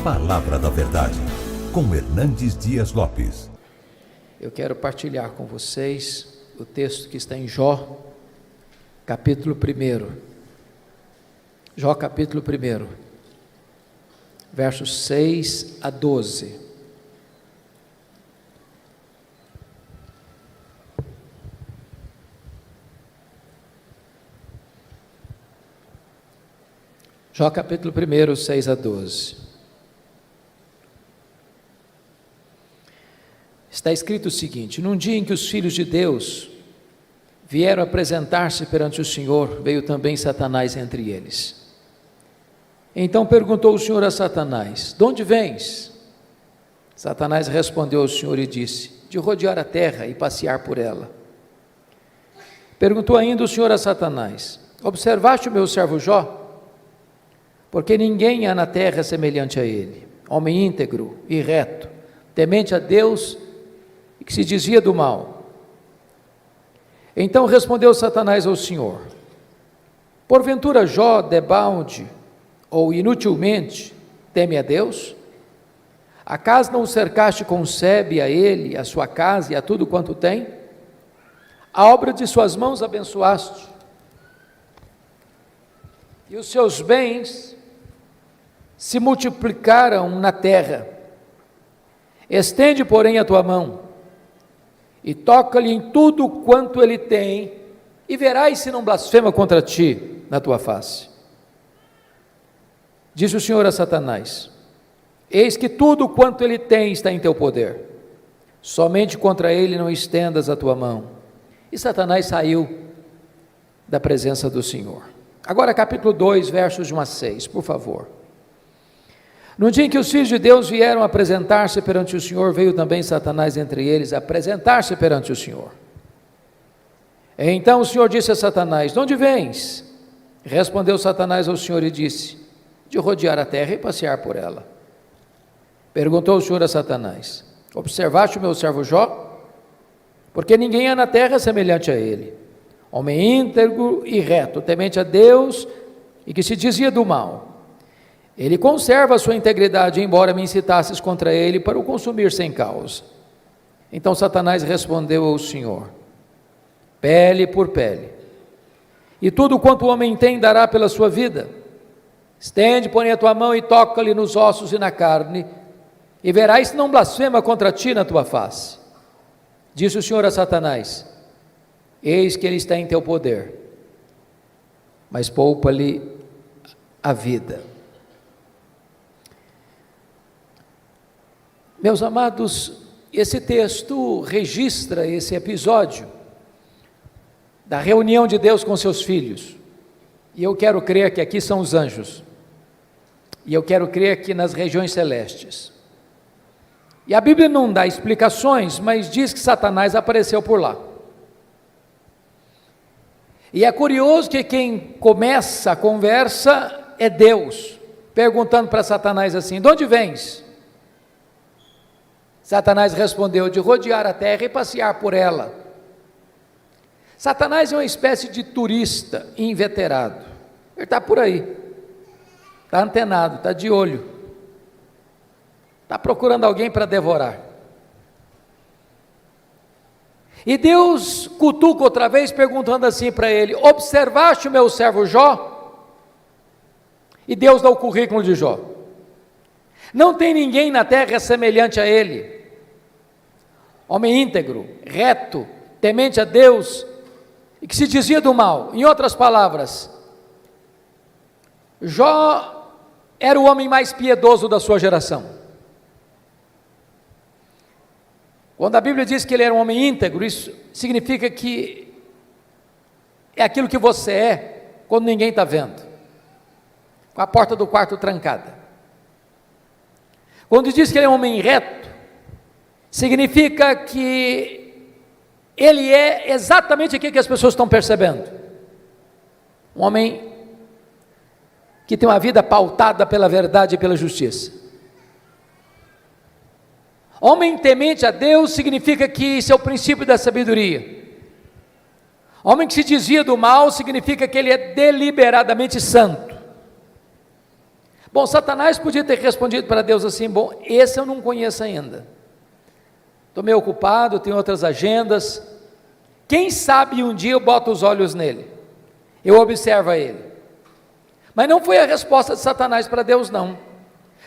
Palavra da Verdade, com Hernandes Dias Lopes. Eu quero partilhar com vocês o texto que está em Jó, capítulo 1. Jó, capítulo 1, versos 6 a 12. Jó, capítulo 1, 6 a 12. Está escrito o seguinte: num dia em que os filhos de Deus vieram apresentar-se perante o Senhor, veio também Satanás entre eles. Então perguntou o Senhor a Satanás: de onde vens? Satanás respondeu ao Senhor e disse: de rodear a terra e passear por ela. Perguntou ainda o Senhor a Satanás: observaste o meu servo Jó? Porque ninguém há na terra semelhante a ele, homem íntegro e reto, temente a Deus e que se desvia do mal. Então respondeu Satanás ao Senhor: porventura Jó debalde ou inutilmente teme a Deus? Acaso não o cercaste com sebe a ele, a sua casa e a tudo quanto tem? A obra de suas mãos abençoaste, e os seus bens se multiplicaram na terra. Estende, porém, a tua mão e toca-lhe em tudo quanto ele tem, e verás se não blasfema contra ti na tua face. Disse o Senhor a Satanás: eis que tudo quanto ele tem está em teu poder, somente contra ele não estendas a tua mão. E Satanás saiu da presença do Senhor. Agora capítulo 2, versos de 1 a 6, por favor. No dia em que os filhos de Deus vieram apresentar-se perante o Senhor, veio também Satanás entre eles apresentar-se perante o Senhor. Então o Senhor disse a Satanás: de onde vens? Respondeu Satanás ao Senhor e disse: de rodear a terra e passear por ela. Perguntou o Senhor a Satanás: observaste o meu servo Jó? Porque ninguém há na terra semelhante a ele, homem íntegro e reto, temente a Deus e que se desvia do mal. Ele conserva a sua integridade, embora me incitasses contra ele para o consumir sem causa. Então Satanás respondeu ao Senhor: pele por pele, e tudo quanto o homem tem dará pela sua vida. Estende, porém, a tua mão e toca-lhe nos ossos e na carne, e verás se não blasfema contra ti na tua face. Disse o Senhor a Satanás: eis que ele está em teu poder, mas poupa-lhe a vida. Meus amados, esse texto registra esse episódio da reunião de Deus com seus filhos, e eu quero crer que aqui são os anjos, e eu quero crer que nas regiões celestes. E a Bíblia não dá explicações, mas diz que Satanás apareceu por lá. E é curioso que quem começa a conversa é Deus, perguntando para Satanás assim: de onde vens? Satanás respondeu: de rodear a terra e passear por ela. Satanás é uma espécie de turista inveterado. Ele está por aí, está antenado, está de olho, está procurando alguém para devorar. E Deus cutuca outra vez, perguntando assim para ele: observaste o meu servo Jó? E Deus dá o currículo de Jó. Não tem ninguém na terra semelhante a ele, homem íntegro, reto, temente a Deus e que se desvia do mal. Em outras palavras, Jó era o homem mais piedoso da sua geração. Quando a Bíblia diz que ele era um homem íntegro, isso significa que é aquilo que você é quando ninguém está vendo, com a porta do quarto trancada. Quando diz que ele é um homem reto, significa que ele é exatamente aquilo que as pessoas estão percebendo. Um homem que tem uma vida pautada pela verdade e pela justiça. Homem temente a Deus significa que isso é o princípio da sabedoria. Homem que se desvia do mal significa que ele é deliberadamente santo. Bom, Satanás podia ter respondido para Deus assim: bom, esse eu não conheço ainda, estou meio ocupado, tenho outras agendas, quem sabe um dia eu boto os olhos nele, eu observo ele. Mas não foi a resposta de Satanás para Deus, não.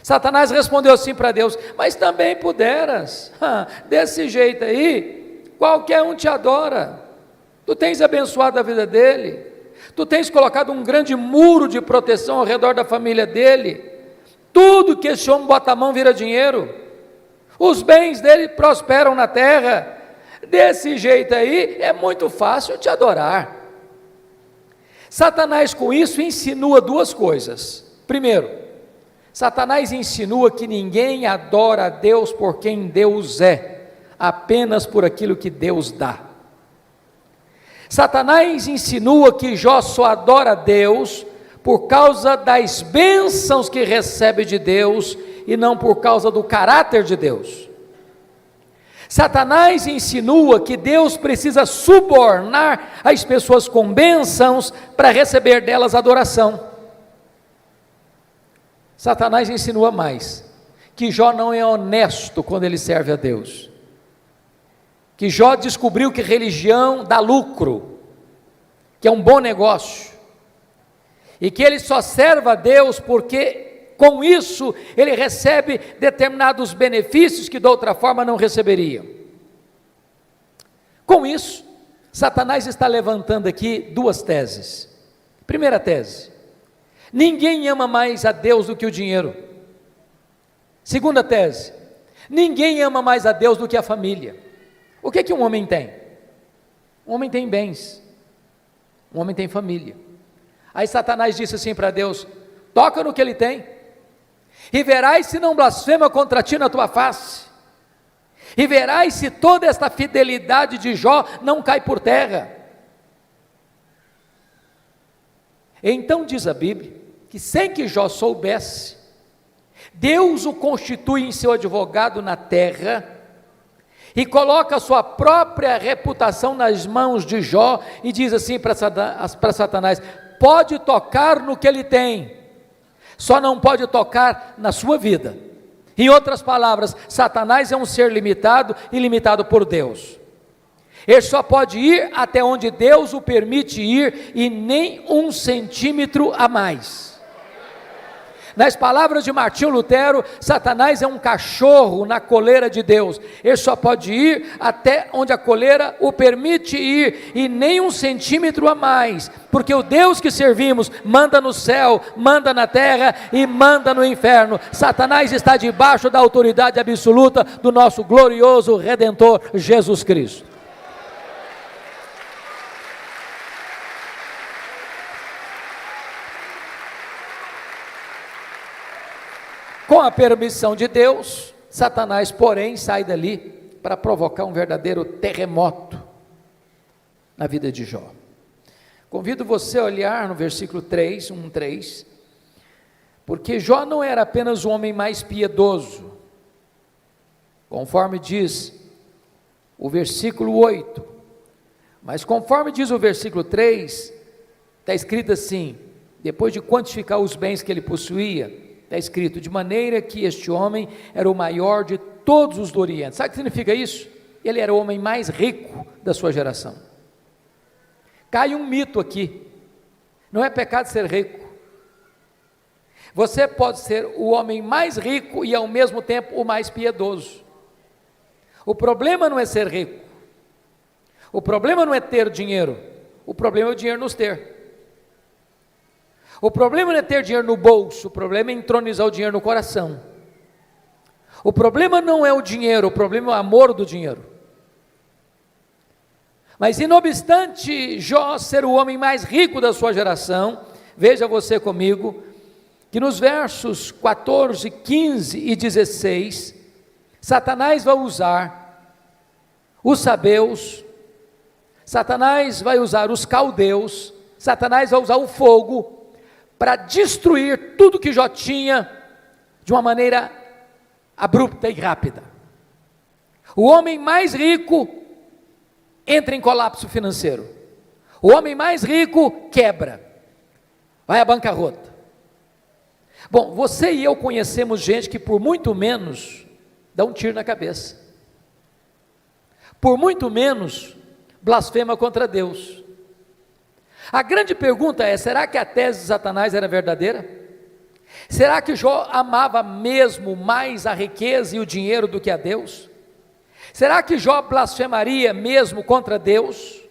Satanás respondeu assim para Deus: mas também puderas, desse jeito aí, qualquer um te adora, tu tens abençoado a vida dele, tu tens colocado um grande muro de proteção ao redor da família dele, tudo que esse homem bota a mão vira dinheiro, os bens dele prosperam na terra, desse jeito aí é muito fácil te adorar. Satanás com isso insinua duas coisas. Primeiro, Satanás insinua que ninguém adora a Deus por quem Deus é, apenas por aquilo que Deus dá. Satanás insinua que Jó só adora a Deus por causa das bênçãos que recebe de Deus e não por causa do caráter de Deus. Satanás insinua que Deus precisa subornar as pessoas com bênçãos para receber delas adoração. Satanás insinua mais, que Jó não é honesto quando ele serve a Deus, que Jó descobriu que religião dá lucro, que é um bom negócio, e que ele só serve a Deus porque com isso ele recebe determinados benefícios que de outra forma não receberia. Com isso, Satanás está levantando aqui duas teses. Primeira tese: ninguém ama mais a Deus do que o dinheiro. Segunda tese: ninguém ama mais a Deus do que a família. O que um homem tem? Um homem tem bens, um homem tem família. Aí Satanás disse assim para Deus: toca no que ele tem, e verás se não blasfema contra ti na tua face, e verás se toda esta fidelidade de Jó não cai por terra. Então diz a Bíblia, que sem que Jó soubesse, Deus o constitui em seu advogado na terra, e coloca a sua própria reputação nas mãos de Jó, e diz assim para Satanás: pode tocar no que ele tem, só não pode tocar na sua vida. Em outras palavras, Satanás é um ser limitado e limitado por Deus. Ele só pode ir até onde Deus o permite ir, e nem 1 centímetro a mais. Nas palavras de Martinho Lutero, Satanás é um cachorro na coleira de Deus. Ele só pode ir até onde a coleira o permite ir, e nem 1 centímetro a mais, porque o Deus que servimos manda no céu, manda na terra e manda no inferno. Satanás está debaixo da autoridade absoluta do nosso glorioso Redentor Jesus Cristo. Com a permissão de Deus, Satanás, porém, sai dali para provocar um verdadeiro terremoto na vida de Jó. Convido você a olhar no versículo 3, 1:3, porque Jó não era apenas o homem mais piedoso, conforme diz o versículo 8, mas conforme diz o versículo 3, está escrito assim, depois de quantificar os bens que ele possuía, está escrito: de maneira que este homem era o maior de todos os do Oriente. Sabe o que significa isso? Ele era o homem mais rico da sua geração. Cai um mito aqui: não é pecado ser rico. Você pode ser o homem mais rico e ao mesmo tempo o mais piedoso. O problema não é ser rico, o problema não é ter dinheiro, o problema é o dinheiro nos ter. O problema não é ter dinheiro no bolso, o problema é entronizar o dinheiro no coração. O problema não é o dinheiro, o problema é o amor do dinheiro. Mas não obstante Jó ser o homem mais rico da sua geração, veja você comigo, que nos versos 14, 15 e 16, Satanás vai usar os sabeus, Satanás vai usar os caldeus, Satanás vai usar o fogo, para destruir tudo que Jó tinha de uma maneira abrupta e rápida. O homem mais rico entra em colapso financeiro. O homem mais rico quebra, vai à bancarrota. Bom, você e eu conhecemos gente que por muito menos dá um tiro na cabeça, por muito menos blasfema contra Deus. A grande pergunta é: será que a tese de Satanás era verdadeira? Será que Jó amava mesmo mais a riqueza e o dinheiro do que a Deus? Será que Jó blasfemaria mesmo contra Deus?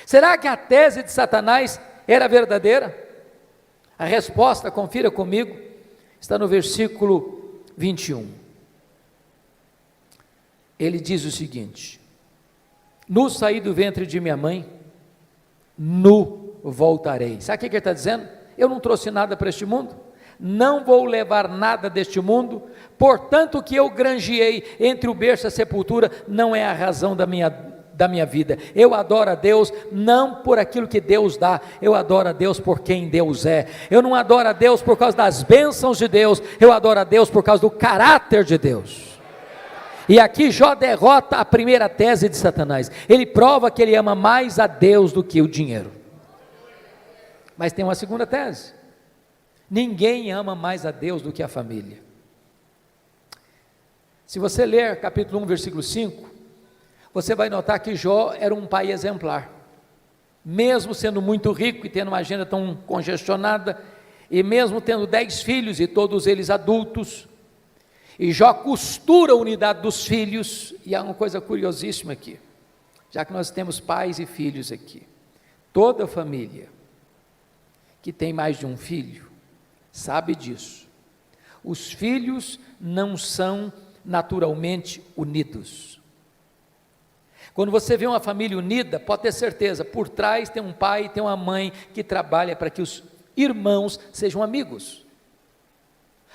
Será que a tese de Satanás era verdadeira? A resposta, confira comigo, está no versículo 21. Ele diz o seguinte: nu saí do ventre de minha mãe, nu voltarei. Sabe o que ele está dizendo? Eu não trouxe nada para este mundo, não vou levar nada deste mundo, portanto o que eu granjeei entre o berço e a sepultura não é a razão da minha vida. Eu adoro a Deus não por aquilo que Deus dá, eu adoro a Deus por quem Deus é. Eu não adoro a Deus por causa das bênçãos de Deus, eu adoro a Deus por causa do caráter de Deus. E aqui Jó derrota a primeira tese de Satanás. Ele prova que ele ama mais a Deus do que o dinheiro. Mas tem uma segunda tese: ninguém ama mais a Deus do que a família. Se você ler capítulo 1, versículo 5, você vai notar que Jó era um pai exemplar, mesmo sendo muito rico e tendo uma agenda tão congestionada, e mesmo tendo 10 filhos e todos eles adultos, e Jó costura a unidade dos filhos. E há uma coisa curiosíssima aqui, já que nós temos pais e filhos aqui, toda família que tem mais de um filho sabe disso, os filhos não são naturalmente unidos. Quando você vê uma família unida, pode ter certeza, por trás tem um pai e tem uma mãe que trabalha para que os irmãos sejam amigos.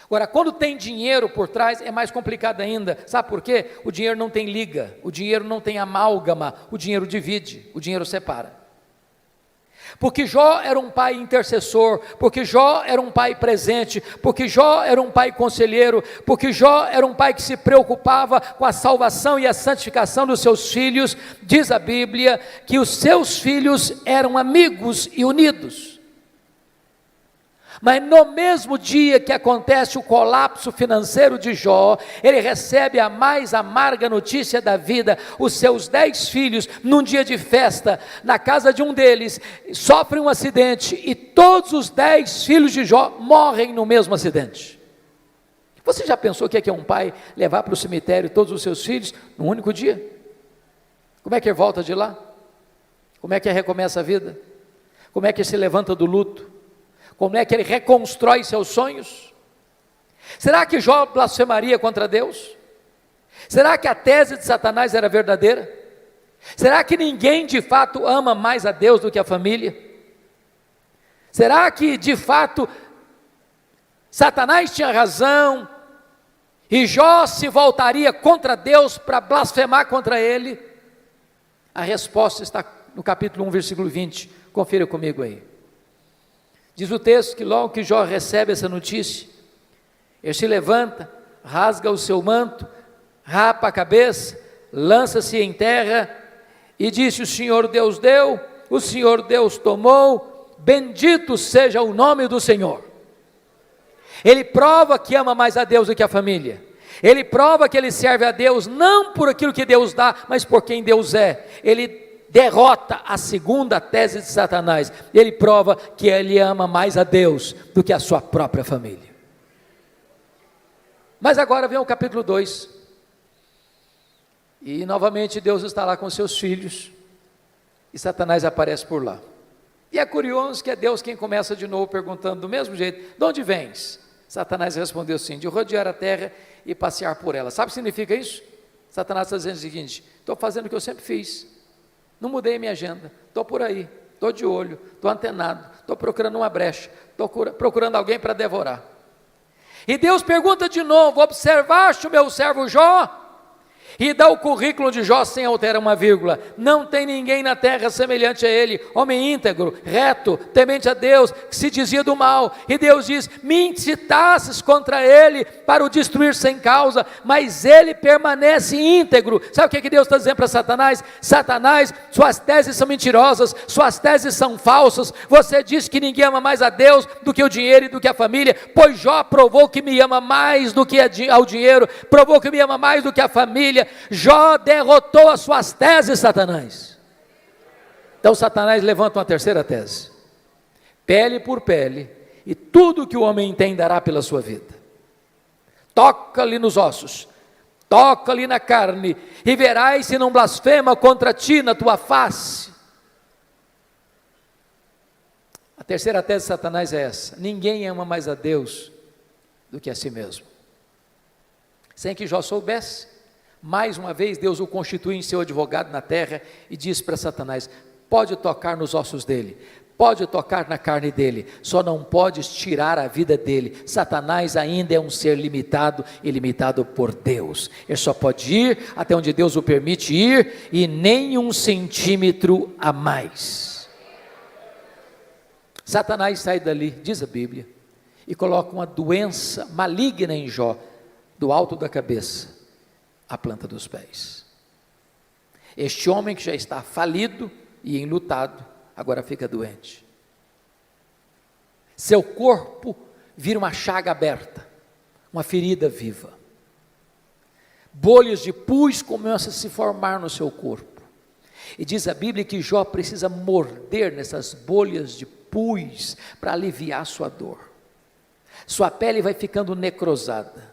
Agora, quando tem dinheiro por trás, é mais complicado ainda. Sabe por quê? O dinheiro não tem liga, o dinheiro não tem amálgama, o dinheiro divide, o dinheiro separa. Porque Jó era um pai intercessor, porque Jó era um pai presente, porque Jó era um pai conselheiro, porque Jó era um pai que se preocupava com a salvação e a santificação dos seus filhos. Diz a Bíblia que os seus filhos eram amigos e unidos. Mas no mesmo dia que acontece o colapso financeiro de Jó, ele recebe a mais amarga notícia da vida. Os seus 10 filhos, num dia de festa, na casa de um deles, sofrem um acidente, e todos os 10 filhos de Jó morrem no mesmo acidente. Você já pensou o que é um pai levar para o cemitério todos os seus filhos num único dia? Como é que ele volta de lá? Como é que ele recomeça a vida? Como é que ele se levanta do luto? Como é que ele reconstrói seus sonhos? Será que Jó blasfemaria contra Deus? Será que a tese de Satanás era verdadeira? Será que ninguém de fato ama mais a Deus do que a família? Será que de fato Satanás tinha razão e Jó se voltaria contra Deus para blasfemar contra ele? A resposta está no capítulo 1, versículo 20, confira comigo aí. Diz o texto que logo que Jó recebe essa notícia, ele se levanta, rasga o seu manto, rapa a cabeça, lança-se em terra e disse: o Senhor Deus deu, o Senhor Deus tomou, bendito seja o nome do Senhor. Ele prova que ama mais a Deus do que a família. Ele prova que ele serve a Deus não por aquilo que Deus dá, mas por quem Deus é. Ele derrota a segunda tese de Satanás. Ele prova que ele ama mais a Deus do que a sua própria família. Mas agora vem o capítulo 2. E novamente Deus está lá com seus filhos, e Satanás aparece por lá. E é curioso que é Deus quem começa de novo perguntando do mesmo jeito: de onde vens? Satanás respondeu assim: de rodear a terra e passear por ela. Sabe o que significa isso? Satanás está dizendo o seguinte: estou fazendo o que eu sempre fiz, não mudei minha agenda, estou por aí, estou de olho, estou antenado, estou procurando uma brecha, estou procurando alguém para devorar. E Deus pergunta de novo: observaste o meu servo Jó? e dá o currículo de Jó sem alterar uma vírgula. Não tem ninguém na terra semelhante a ele, homem íntegro, reto, temente a Deus, que se dizia do mal. E Deus diz: me incitasses contra ele para o destruir sem causa, mas ele permanece íntegro. Sabe o que Deus está dizendo para Satanás? Satanás, suas teses são mentirosas, suas teses são falsas. Você diz que ninguém ama mais a Deus do que o dinheiro e do que a família, pois Jó provou que me ama mais do que ao dinheiro, provou que me ama mais do que a família. Jó derrotou as suas teses, Satanás. Então Satanás levanta uma terceira tese: pele por pele, e tudo que o homem tem dará pela sua vida. Toca-lhe nos ossos, toca-lhe na carne, e verás se não blasfema contra ti na tua face. A terceira tese de Satanás é essa: ninguém ama mais a Deus do que a si mesmo. Sem que Jó soubesse, mais uma vez Deus o constitui em seu advogado na terra e diz para Satanás: pode tocar nos ossos dele, pode tocar na carne dele, só não podes tirar a vida dele. Satanás ainda é um ser limitado e limitado por Deus. Ele só pode ir até onde Deus o permite ir, e nem 1 centímetro a mais. Satanás sai dali, diz a Bíblia, e coloca uma doença maligna em Jó, do alto da cabeça à planta dos pés. Este homem que já está falido e enlutado, agora fica doente. Seu corpo vira uma chaga aberta, uma ferida viva. Bolhas de pus começam a se formar no seu corpo. E diz a Bíblia que Jó precisa morder nessas bolhas de pus para aliviar sua dor. Sua pele vai ficando necrosada.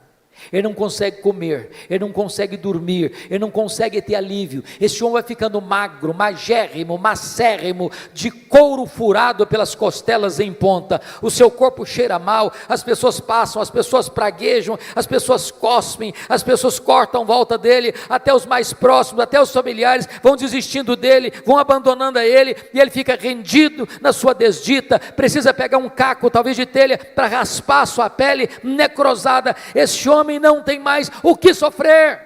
Ele não consegue comer, ele não consegue dormir, ele não consegue ter alívio. Esse homem vai ficando magro, magérrimo, macérrimo, de couro furado pelas costelas em ponta. O seu corpo cheira mal, as pessoas passam, as pessoas praguejam, as pessoas cospem, as pessoas cortam volta dele, até os mais próximos, até os familiares vão desistindo dele, vão abandonando a ele, e ele fica rendido na sua desdita, precisa pegar um caco, talvez de telha, para raspar a sua pele necrosada. Esse homem não tem mais o que sofrer.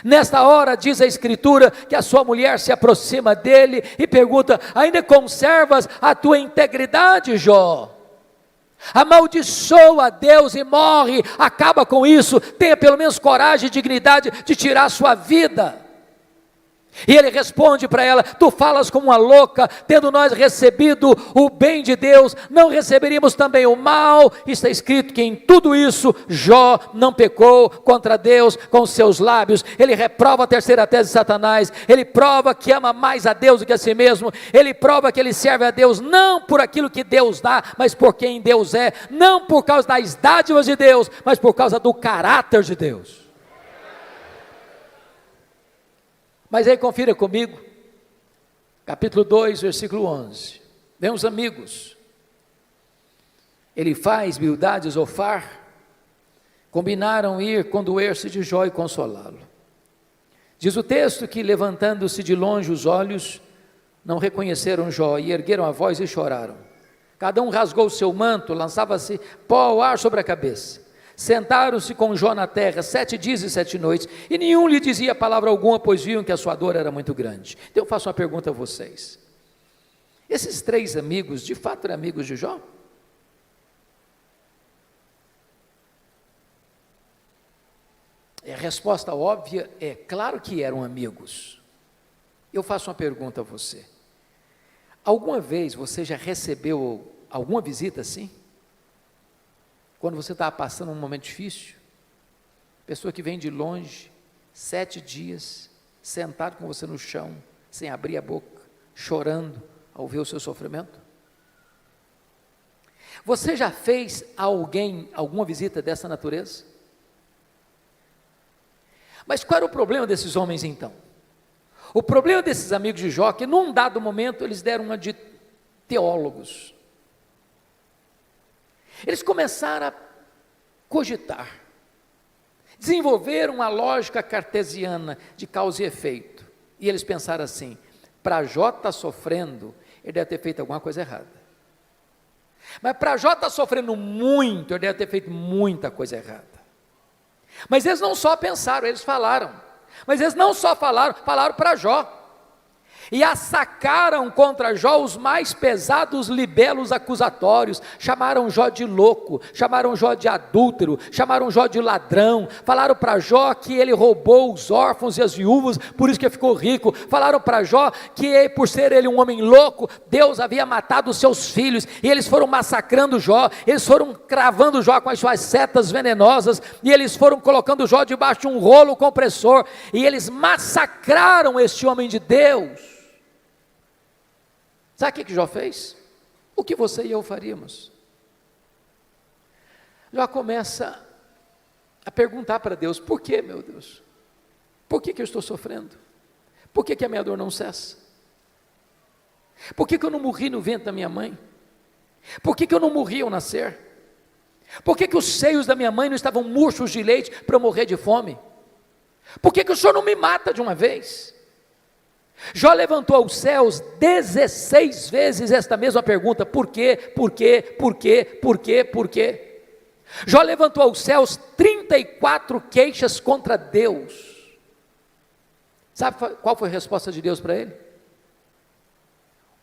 Nesta hora, diz a Escritura, que a sua mulher se aproxima dele e pergunta: ainda conservas a tua integridade, Jó? Amaldiçoa a Deus e morre, acaba com isso, tenha pelo menos coragem e dignidade de tirar a sua vida. E ele responde para ela: tu falas como uma louca, tendo nós recebido o bem de Deus, não receberíamos também o mal? Está escrito que em tudo isso Jó não pecou contra Deus com os seus lábios. Ele reprova a terceira tese de Satanás, ele prova que ama mais a Deus do que a si mesmo, ele prova que ele serve a Deus não por aquilo que Deus dá, mas por quem Deus é, não por causa das dádivas de Deus, mas por causa do caráter de Deus. Mas aí confira comigo, capítulo 2, versículo 11, vem os amigos, Elifaz, Bildade e Zofar, combinaram ir condoer-se de Jó e consolá-lo. Diz o texto que, levantando-se de longe os olhos, não reconheceram Jó, e ergueram a voz e choraram. Cada um rasgou o seu manto, lançava-se pó ao ar sobre a cabeça. Sentaram-se com Jó na terra 7 dias e 7 noites, e nenhum lhe dizia palavra alguma, pois viam que a sua dor era muito grande. Então eu faço uma pergunta a vocês: esses 3 amigos, de fato eram amigos de Jó? A resposta óbvia é: claro que eram amigos. Eu faço uma pergunta a você: alguma vez você já recebeu alguma visita assim? Quando você estava passando um momento difícil, pessoa que vem de longe, 7 dias, sentado com você no chão, sem abrir a boca, chorando ao ver o seu sofrimento? Você já fez a alguém alguma visita dessa natureza? Mas qual era o problema desses homens então? O problema desses amigos de Jó, que num dado momento eles deram uma de teólogos. Eles começaram a cogitar, desenvolveram uma lógica cartesiana de causa e efeito, e eles pensaram assim: para Jó estar sofrendo, ele deve ter feito alguma coisa errada, mas para Jó estar sofrendo muito, ele deve ter feito muita coisa errada. Mas eles não só pensaram, eles falaram. Mas eles não só falaram, falaram para Jó. E assacaram contra Jó os mais pesados libelos acusatórios, chamaram Jó de louco, chamaram Jó de adúltero, chamaram Jó de ladrão, falaram para Jó que ele roubou os órfãos e as viúvas, por isso que ficou rico, falaram para Jó que por ser ele um homem louco, Deus havia matado os seus filhos, e eles foram massacrando Jó, eles foram cravando Jó com as suas setas venenosas, e eles foram colocando Jó debaixo de um rolo compressor, e eles massacraram este homem de Deus. Sabe o que Jó fez? O que você e eu faríamos? Jó começa a perguntar para Deus: por que, meu Deus? Por que eu estou sofrendo? Por que a minha dor não cessa? Por que eu não morri no ventre da minha mãe? Por que eu não morri ao nascer? Por que os seios da minha mãe não estavam murchos de leite para eu morrer de fome? Por que o Senhor não me mata de uma vez? Jó levantou aos céus 16 vezes esta mesma pergunta: por quê, por quê, por quê, por quê, por quê? Jó levantou aos céus 34 queixas contra Deus. Sabe qual foi a resposta de Deus para ele?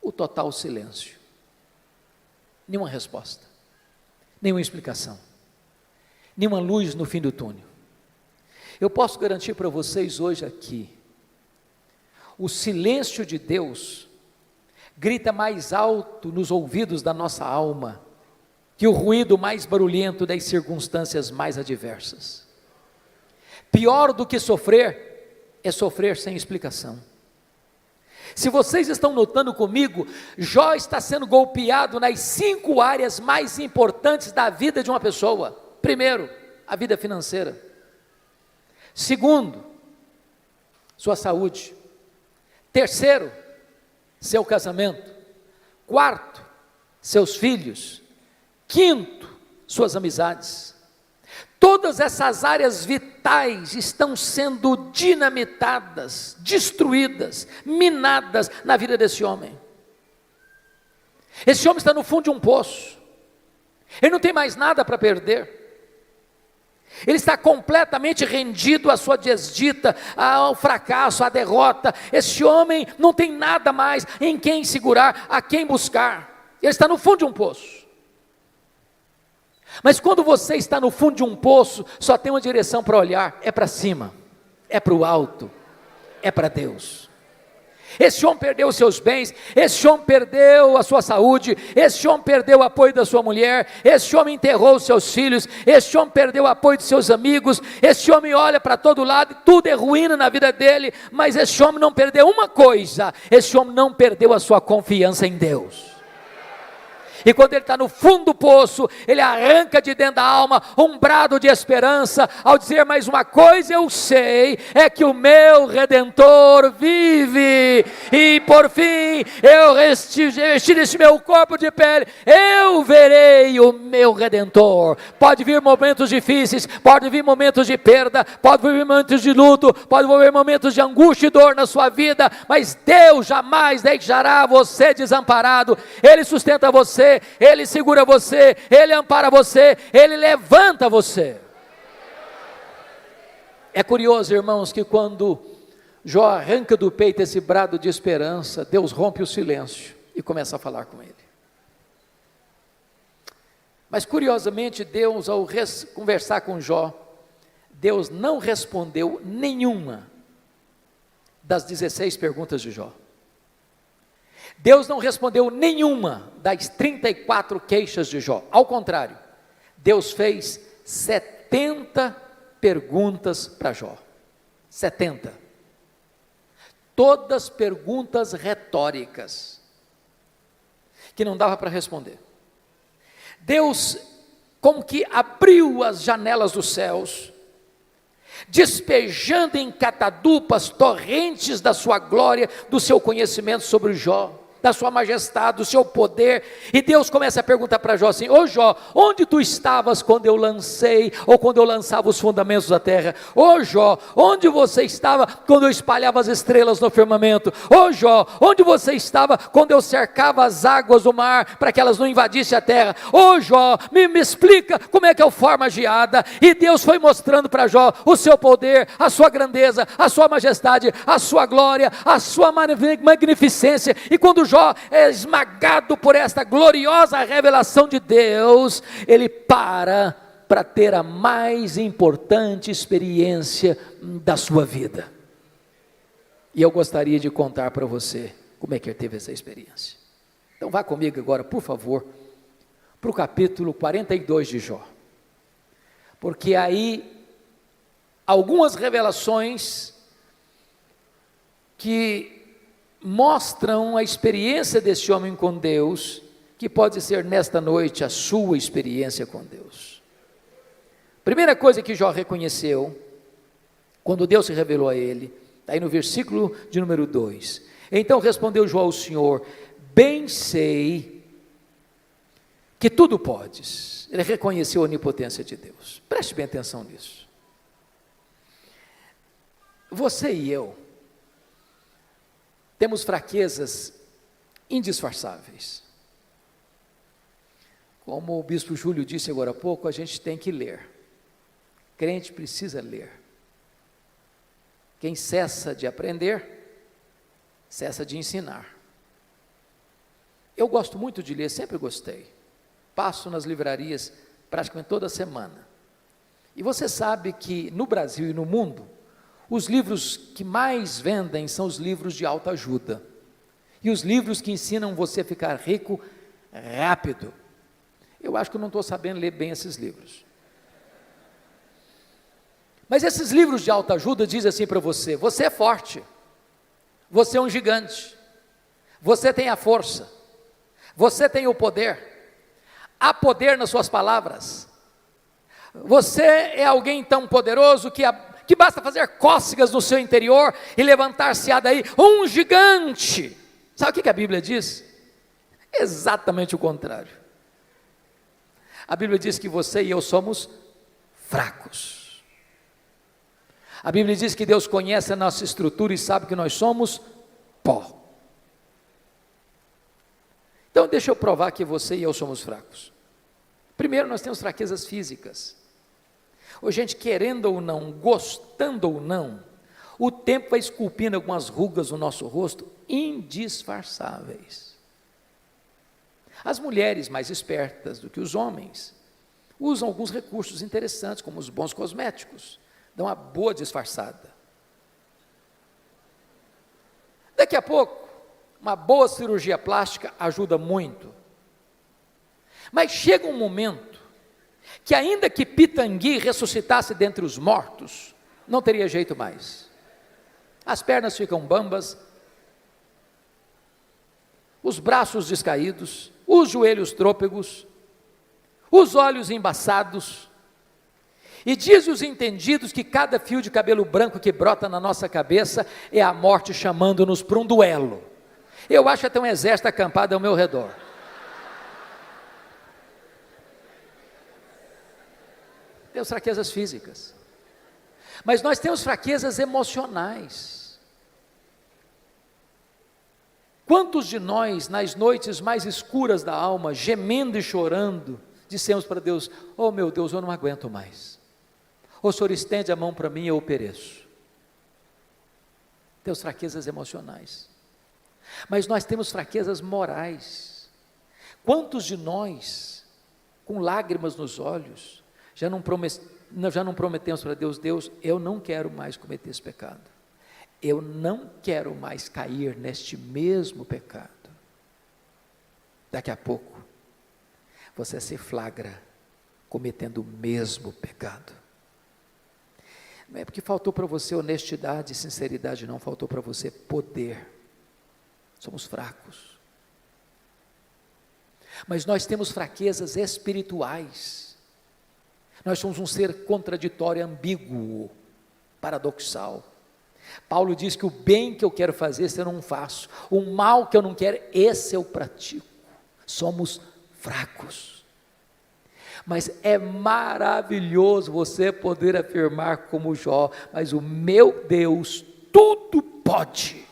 O total silêncio. Nenhuma resposta, nenhuma explicação, nenhuma luz no fim do túnel. Eu posso garantir para vocês hoje aqui, o silêncio de Deus grita mais alto nos ouvidos da nossa alma que o ruído mais barulhento das circunstâncias mais adversas. Pior do que sofrer é sofrer sem explicação. Se vocês estão notando comigo, Jó está sendo golpeado nas 5 áreas mais importantes da vida de uma pessoa. Primeiro, a vida financeira. Segundo, sua saúde. Terceiro, seu casamento. Quarto, seus filhos. Quinto, suas amizades. Todas essas áreas vitais estão sendo dinamitadas, destruídas, minadas na vida desse homem. Esse homem está no fundo de um poço. Ele não tem mais nada para perder. Ele está completamente rendido à sua desdita, ao fracasso, à derrota. Esse homem não tem nada mais em quem segurar, a quem buscar. Ele está no fundo de um poço. Mas quando você está no fundo de um poço, só tem uma direção para olhar: é para cima, é para o alto, é para Deus. Esse homem perdeu os seus bens, esse homem perdeu a sua saúde, esse homem perdeu o apoio da sua mulher, esse homem enterrou os seus filhos, esse homem perdeu o apoio de seus amigos, esse homem olha para todo lado e tudo é ruína na vida dele, mas esse homem não perdeu uma coisa: esse homem não perdeu a sua confiança em Deus. E quando ele está no fundo do poço, ele arranca de dentro da alma um brado de esperança, ao dizer: mais uma coisa eu sei, é que o meu Redentor vive, e por fim, eu vestir este meu corpo de pele, eu verei o meu Redentor. Pode vir momentos difíceis, pode vir momentos de perda, pode vir momentos de luto, pode vir momentos de angústia e dor na sua vida, mas Deus jamais deixará você desamparado. Ele sustenta você, Ele segura você, Ele ampara você, Ele levanta você. É curioso, irmãos, que quando Jó arranca do peito esse brado de esperança, Deus rompe o silêncio e começa a falar com ele. Mas curiosamente, Deus, ao conversar com Jó, Deus não respondeu nenhuma das 16 perguntas de Jó. Deus não respondeu nenhuma das 34 queixas de Jó. Ao contrário, Deus fez 70 perguntas para Jó. 70. Todas perguntas retóricas, que não dava para responder. Deus como que abriu as janelas dos céus, despejando em catadupas torrentes da sua glória, do seu conhecimento sobre Jó. da sua majestade, do seu poder, e Deus começa a perguntar para Jó assim: ô Jó, onde tu estavas quando eu lancei, ou quando eu lançava os fundamentos da terra? Ô Jó, onde você estava quando eu espalhava as estrelas no firmamento? Ô Jó, onde você estava quando eu cercava as águas do mar, para que elas não invadissem a terra? Ô Jó, me explica como é que eu formo a geada. E Deus foi mostrando para Jó o seu poder, a sua grandeza, a sua majestade, a sua glória, a sua magnificência. E quando Jó é esmagado por esta gloriosa revelação de Deus, ele para ter a mais importante experiência da sua vida. E eu gostaria de contar para você como é que ele teve essa experiência. Então vá comigo agora, por favor, para o capítulo 42 de Jó. Porque aí algumas revelações que mostram a experiência desse homem com Deus, que pode ser nesta noite a sua experiência com Deus. Primeira coisa que Jó reconheceu, quando Deus se revelou a ele, está aí no versículo de número 2. Então respondeu Jó ao Senhor: bem sei que tudo podes. Ele reconheceu a onipotência de Deus. Preste bem atenção nisso. Você e eu temos fraquezas indisfarçáveis. Como o bispo Júlio disse agora há pouco, a gente tem que ler. Crente precisa ler. Quem cessa de aprender, cessa de ensinar. Eu gosto muito de ler, sempre gostei. Passo nas livrarias praticamente toda semana. E você sabe que no Brasil e no mundo, os livros que mais vendem são os livros de autoajuda. E os livros que ensinam você a ficar rico rápido. Eu acho que eu não estou sabendo ler bem esses livros. Mas esses livros de autoajuda dizem assim para você: você é forte, você é um gigante, você tem a força, você tem o poder, há poder nas suas palavras, você é alguém tão poderoso que basta fazer cócegas no seu interior e levantar-se-á daí um gigante. Sabe o que a Bíblia diz? Exatamente o contrário. A Bíblia diz que você e eu somos fracos. A Bíblia diz que Deus conhece a nossa estrutura e sabe que nós somos pó. Então deixa eu provar que você e eu somos fracos. Primeiro, nós temos fraquezas físicas. Ô, gente, querendo ou não, gostando ou não, o tempo vai esculpindo algumas rugas no nosso rosto indisfarçáveis. As mulheres mais espertas do que os homens usam alguns recursos interessantes, como os bons cosméticos, dão uma boa disfarçada. Daqui a pouco, uma boa cirurgia plástica ajuda muito. Mas chega um momento que, ainda que Pitangui ressuscitasse dentre os mortos, não teria jeito mais. As pernas ficam bambas, os braços descaídos, os joelhos trôpegos, os olhos embaçados. E diz os entendidos que cada fio de cabelo branco que brota na nossa cabeça é a morte chamando-nos para um duelo. Eu acho até um exército acampado ao meu redor. Temos fraquezas físicas, mas nós temos fraquezas emocionais. Quantos de nós, nas noites mais escuras da alma, gemendo e chorando, dissemos para Deus: oh meu Deus, eu não aguento mais, o Senhor estende a mão para mim e eu pereço. Temos fraquezas emocionais, mas nós temos fraquezas morais. Quantos de nós, com lágrimas nos olhos, já não prometemos para Deus: Deus, eu não quero mais cometer esse pecado, eu não quero mais cair neste mesmo pecado. Daqui a pouco, você se flagra cometendo o mesmo pecado. Não é porque faltou para você honestidade e sinceridade, não, faltou para você poder. Somos fracos. Mas nós temos fraquezas espirituais. Nós somos um ser contraditório, ambíguo, paradoxal. Paulo diz que o bem que eu quero fazer, esse eu não faço, o mal que eu não quero, esse eu pratico. Somos fracos, mas é maravilhoso você poder afirmar como Jó, mas o meu Deus tudo pode.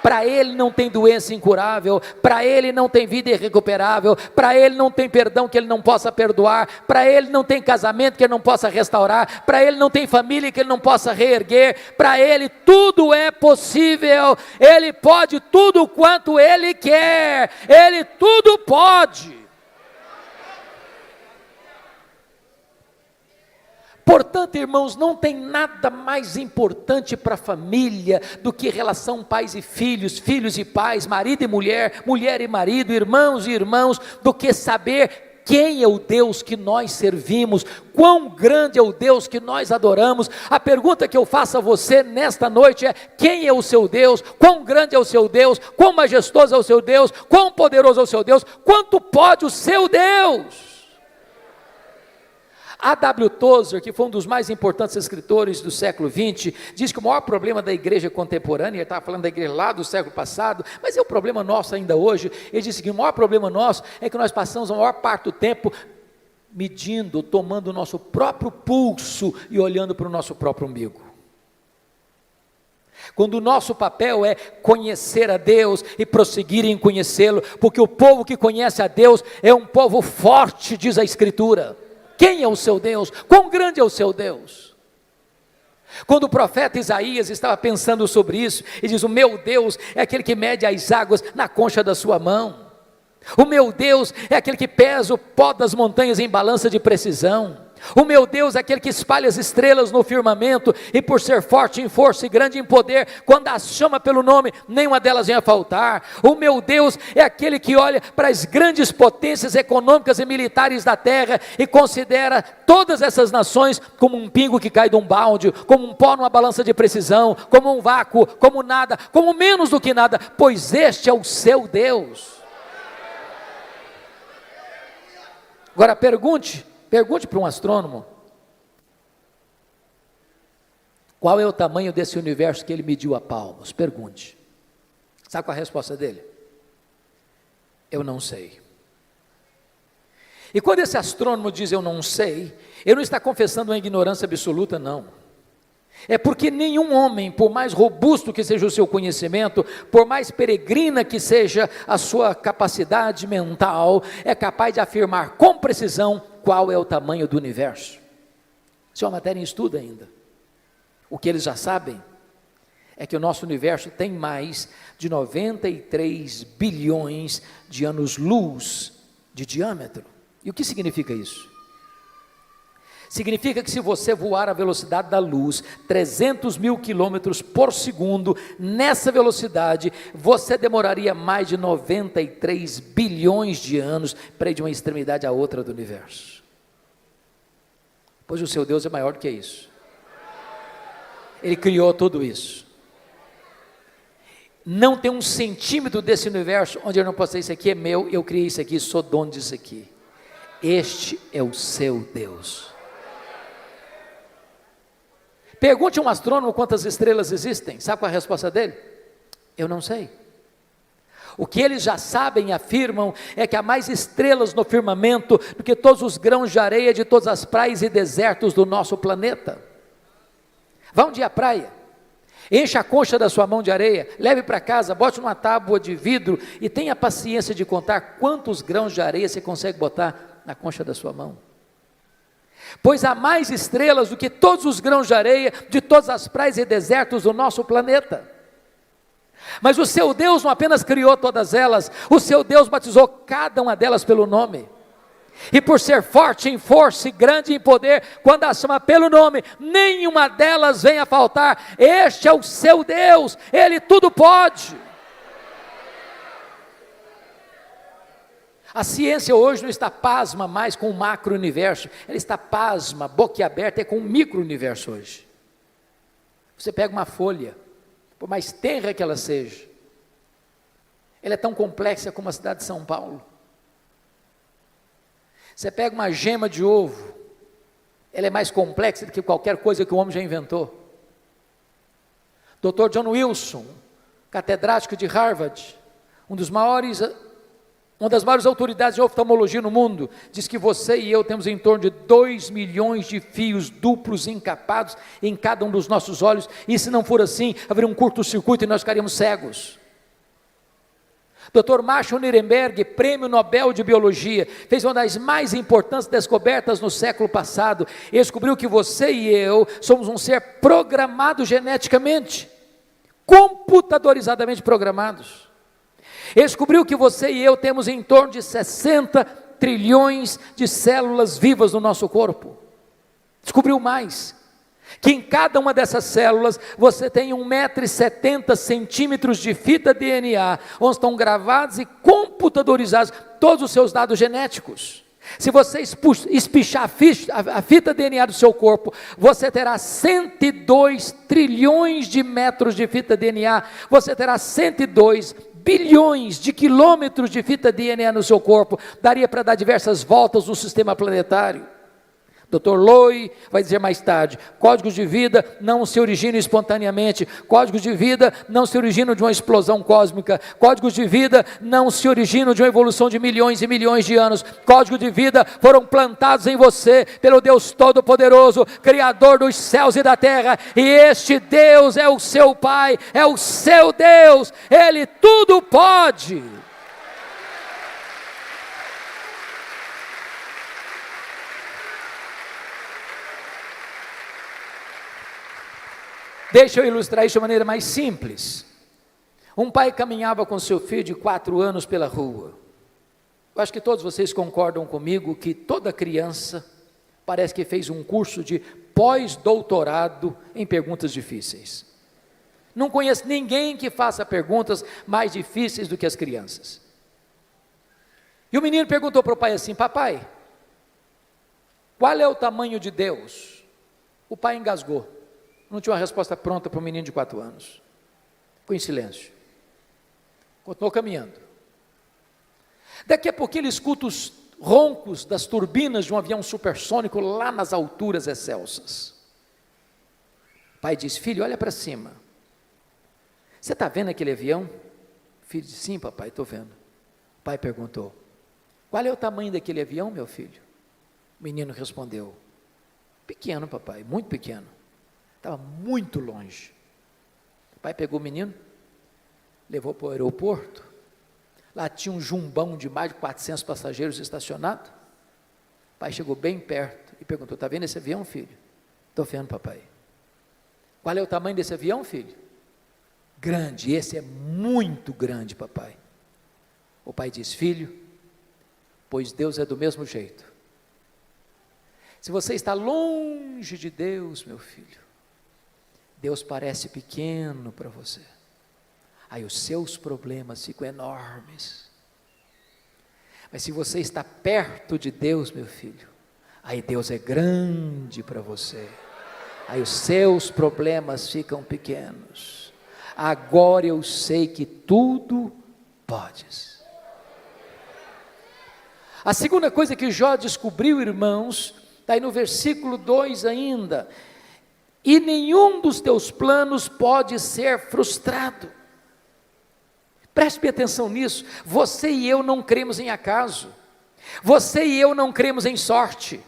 Para Ele não tem doença incurável, para Ele não tem vida irrecuperável, para Ele não tem perdão que Ele não possa perdoar, para Ele não tem casamento que Ele não possa restaurar, para Ele não tem família que Ele não possa reerguer, para Ele tudo é possível, Ele pode tudo quanto Ele quer, Ele tudo pode. Portanto, irmãos, não tem nada mais importante para a família do que relação pais e filhos, filhos e pais, marido e mulher, mulher e marido, irmãos e irmãos, do que saber quem é o Deus que nós servimos, quão grande é o Deus que nós adoramos. A pergunta que eu faço a você nesta noite é: quem é o seu Deus? Quão grande é o seu Deus? Quão majestoso é o seu Deus? Quão poderoso é o seu Deus? Quanto pode o seu Deus? A.W. Tozer, que foi um dos mais importantes escritores do século XX, diz que o maior problema da igreja contemporânea, ele estava falando da igreja lá do século passado, mas é o problema nosso ainda hoje. Ele disse que o maior problema nosso é que nós passamos a maior parte do tempo medindo, tomando o nosso próprio pulso e olhando para o nosso próprio umbigo. Quando o nosso papel é conhecer a Deus e prosseguir em conhecê-lo, porque o povo que conhece a Deus é um povo forte, diz a Escritura. Quem é o seu Deus? Quão grande é o seu Deus? Quando o profeta Isaías estava pensando sobre isso, ele diz: o meu Deus é aquele que mede as águas na concha da sua mão. O meu Deus é aquele que pesa o pó das montanhas em balança de precisão. O meu Deus é aquele que espalha as estrelas no firmamento, e por ser forte em força e grande em poder, quando as chama pelo nome, nenhuma delas vem a faltar. O meu Deus é aquele que olha para as grandes potências econômicas e militares da terra e considera todas essas nações como um pingo que cai de um balde, como um pó numa balança de precisão, como um vácuo, como nada, como menos do que nada, pois este é o seu Deus. Agora pergunte para um astrônomo, qual é o tamanho desse universo que ele mediu a palmos? Pergunte. Sabe qual é a resposta dele? Eu não sei. E quando esse astrônomo diz eu não sei, ele não está confessando uma ignorância absoluta, não. É porque nenhum homem, por mais robusto que seja o seu conhecimento, por mais peregrina que seja a sua capacidade mental, é capaz de afirmar com precisão qual é o tamanho do universo. Isso é uma matéria em estudo ainda. O que eles já sabem é que o nosso universo tem mais de 93 bilhões de anos-luz de diâmetro. E o que significa isso? Significa que se você voar à velocidade da luz, 300 mil quilômetros por segundo, nessa velocidade, você demoraria mais de 93 bilhões de anos para ir de uma extremidade à outra do universo. Pois o seu Deus é maior do que isso. Ele criou tudo isso. Não tem um centímetro desse universo onde eu não posso dizer: isso aqui é meu, eu criei isso aqui, sou dono disso aqui. Este é o seu Deus. Pergunte a um astrônomo quantas estrelas existem. Sabe qual é a resposta dele? Eu não sei. O que eles já sabem e afirmam é que há mais estrelas no firmamento do que todos os grãos de areia de todas as praias e desertos do nosso planeta. Vá um dia à praia, encha a concha da sua mão de areia, leve para casa, bote numa tábua de vidro e tenha paciência de contar quantos grãos de areia você consegue botar na concha da sua mão. Pois há mais estrelas do que todos os grãos de areia de todas as praias e desertos do nosso planeta. Mas o seu Deus não apenas criou todas elas, o seu Deus batizou cada uma delas pelo nome. E por ser forte em força e grande em poder, quando as chama pelo nome, nenhuma delas vem a faltar. Este é o seu Deus, Ele tudo pode. A ciência hoje não está pasma mais com o macro-universo, ela está pasma, boquiaberta, com o micro-universo hoje. Você pega uma folha, por mais tenra que ela seja, ela é tão complexa como a cidade de São Paulo. Você pega uma gema de ovo, ela é mais complexa do que qualquer coisa que o homem já inventou. Dr. John Wilson, catedrático de Harvard, uma das maiores autoridades de oftalmologia no mundo, diz que você e eu temos em torno de 2 milhões de fios duplos encapados em cada um dos nossos olhos, e se não for assim, haveria um curto-circuito e nós ficaríamos cegos. Dr. Marshall Nirenberg, prêmio Nobel de Biologia, fez uma das mais importantes descobertas no século passado. Ele descobriu que você e eu somos um ser programado geneticamente, computadorizadamente programados. Ele descobriu que você e eu temos em torno de 60 trilhões de células vivas no nosso corpo. Descobriu mais, que em cada uma dessas células você tem 1,70 m de fita DNA, onde estão gravados e computadorizados todos os seus dados genéticos. Se você espichar a fita DNA do seu corpo, você terá 102 trilhões de metros de fita DNA, você terá 102 bilhões de quilômetros de fita DNA no seu corpo, daria para dar diversas voltas no sistema planetário. Dr. Loy vai dizer mais tarde, códigos de vida não se originam espontaneamente, códigos de vida não se originam de uma explosão cósmica, códigos de vida não se originam de uma evolução de milhões e milhões de anos, códigos de vida foram plantados em você pelo Deus Todo-Poderoso, Criador dos céus e da terra, e este Deus é o seu Pai, é o seu Deus, Ele tudo pode. Deixa eu ilustrar isso de maneira mais simples. Um pai caminhava com seu filho de 4 anos pela rua. Eu acho que todos vocês concordam comigo que toda criança parece que fez um curso de pós-doutorado em perguntas difíceis. Não conheço ninguém que faça perguntas mais difíceis do que as crianças. E o menino perguntou para o pai assim: papai, qual é o tamanho de Deus? O pai engasgou. Não tinha uma resposta pronta para um menino de 4 anos. Ficou em silêncio. Continuou caminhando. Daqui a pouquinho ele escuta os roncos das turbinas de um avião supersônico lá nas alturas excelsas. O pai diz: filho, olha para cima. Você está vendo aquele avião? O filho disse: sim, papai, estou vendo. O pai perguntou: qual é o tamanho daquele avião, meu filho? O menino respondeu: pequeno, papai, muito pequeno. Estava muito longe. O pai pegou o menino, levou para o aeroporto. Lá tinha um jumbão de mais de 400 passageiros estacionado. O pai chegou bem perto e perguntou: está vendo esse avião, filho? Estou vendo, papai. Qual é o tamanho desse avião, filho? Grande, esse é muito grande, papai. O pai disse: filho, pois Deus é do mesmo jeito. Se você está longe de Deus, meu filho, Deus parece pequeno para você, aí os seus problemas ficam enormes. Mas se você está perto de Deus, meu filho, aí Deus é grande para você, aí os seus problemas ficam pequenos. Agora eu sei que tudo podes. A segunda coisa que Jó descobriu, irmãos, está aí no versículo 2 ainda: e nenhum dos teus planos pode ser frustrado. Preste bem atenção nisso. Você e eu não cremos em acaso, você e eu não cremos em sorte,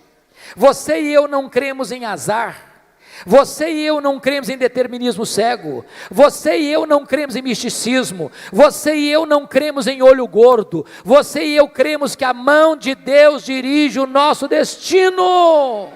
você e eu não cremos em azar, você e eu não cremos em determinismo cego, você e eu não cremos em misticismo, você e eu não cremos em olho gordo, você e eu cremos que a mão de Deus dirige o nosso destino.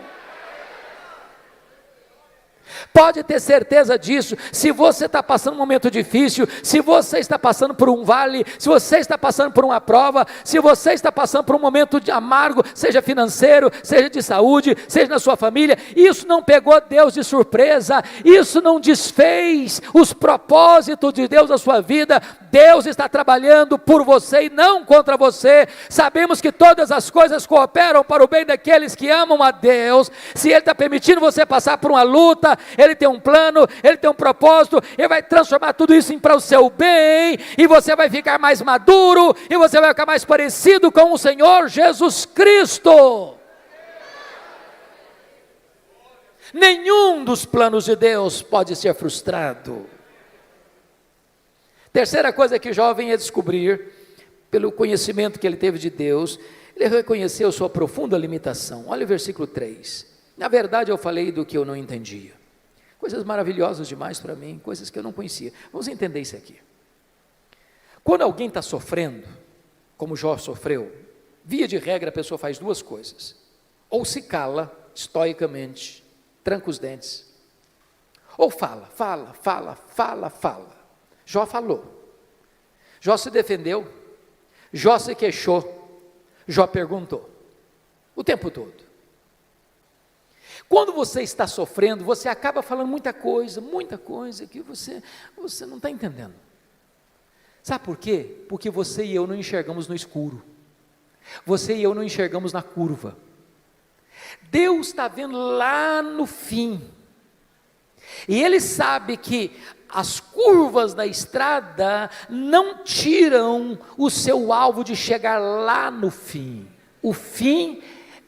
Pode ter certeza disso. Se você está passando um momento difícil, se você está passando por um vale, se você está passando por uma prova, se você está passando por um momento de amargo, seja financeiro, seja de saúde, seja na sua família, isso não pegou Deus de surpresa, isso não desfez os propósitos de Deus na sua vida. Deus está trabalhando por você e não contra você. Sabemos que todas as coisas cooperam para o bem daqueles que amam a Deus. Se Ele está permitindo você passar por uma luta, Ele tem um plano, Ele tem um propósito, Ele vai transformar tudo isso para o seu bem, e você vai ficar mais maduro, e você vai ficar mais parecido com o Senhor Jesus Cristo. Nenhum dos planos de Deus pode ser frustrado. Terceira coisa que Jó vem a descobrir, pelo conhecimento que ele teve de Deus, ele reconheceu sua profunda limitação. Olha o versículo 3. Na verdade, eu falei do que eu não entendia. Coisas maravilhosas demais para mim, coisas que eu não conhecia. Vamos entender isso aqui. Quando alguém está sofrendo, como Jó sofreu, via de regra a pessoa faz duas coisas. Ou se cala, estoicamente, tranca os dentes. Ou fala. Jó falou. Jó se defendeu. Jó se queixou. Jó perguntou. O tempo todo. Quando você está sofrendo, você acaba falando muita coisa que você não está entendendo. Sabe por quê? Porque você e eu não enxergamos no escuro. Você e eu não enxergamos na curva. Deus está vendo lá no fim. E Ele sabe que as curvas da estrada não tiram o seu alvo de chegar lá no fim. O fim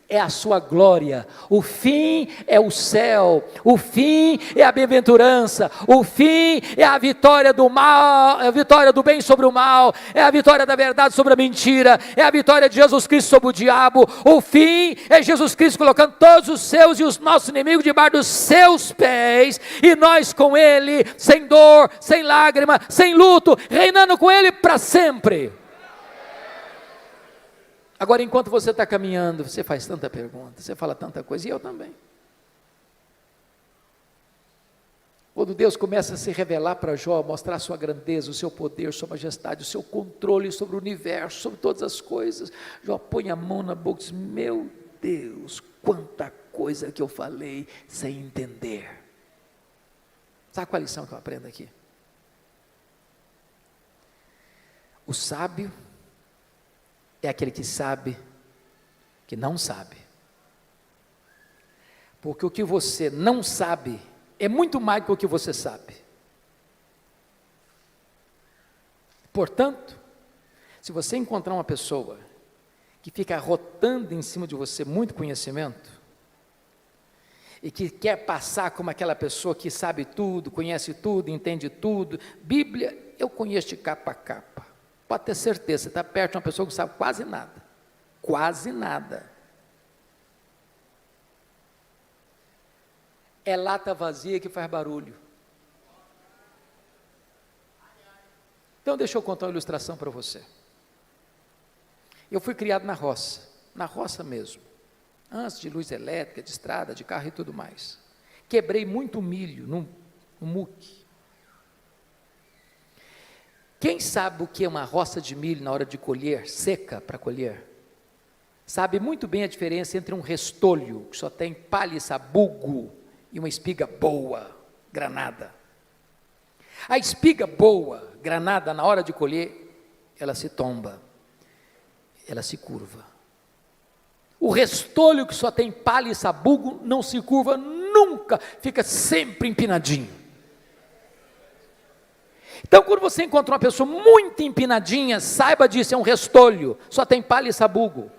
é a sua glória, o fim é o céu, o fim é a bem-aventurança, o fim é a vitória do mal, é a vitória do bem sobre o mal, é a vitória da verdade sobre a mentira, é a vitória de Jesus Cristo sobre o diabo. O fim é Jesus Cristo colocando todos os seus e os nossos inimigos debaixo dos seus pés, e nós com Ele, sem dor, sem lágrima, sem luto, reinando com Ele para sempre. Agora, enquanto você está caminhando, você faz tanta pergunta, você fala tanta coisa, e eu também. Quando Deus começa a se revelar para Jó, mostrar a sua grandeza, o seu poder, sua majestade, o seu controle sobre o universo, sobre todas as coisas, Jó põe a mão na boca e diz: meu Deus, quanta coisa que eu falei sem entender. Sabe qual a lição que eu aprendo aqui? O sábio é aquele que sabe que não sabe. Porque o que você não sabe é muito mais do que o que você sabe. Portanto, se você encontrar uma pessoa que fica arrotando em cima de você muito conhecimento, e que quer passar como aquela pessoa que sabe tudo, conhece tudo, entende tudo, Bíblia, eu conheço de capa a capa. Pode ter certeza, você está perto de uma pessoa que sabe quase nada. Quase nada. É lata vazia que faz barulho. Então deixa eu contar uma ilustração para você. Eu fui criado na roça mesmo. Antes de luz elétrica, de estrada, de carro e tudo mais. Quebrei muito milho no muque. Quem sabe o que é uma roça de milho na hora de colher, seca para colher, sabe muito bem a diferença entre um restolho, que só tem palha e sabugo, e uma espiga boa, granada. A espiga boa, granada, na hora de colher, ela se tomba, ela se curva. O restolho que só tem palha e sabugo, não se curva nunca, fica sempre empinadinho. Então, quando você encontra uma pessoa muito empinadinha, saiba disso, é um restolho, só tem palha e sabugo.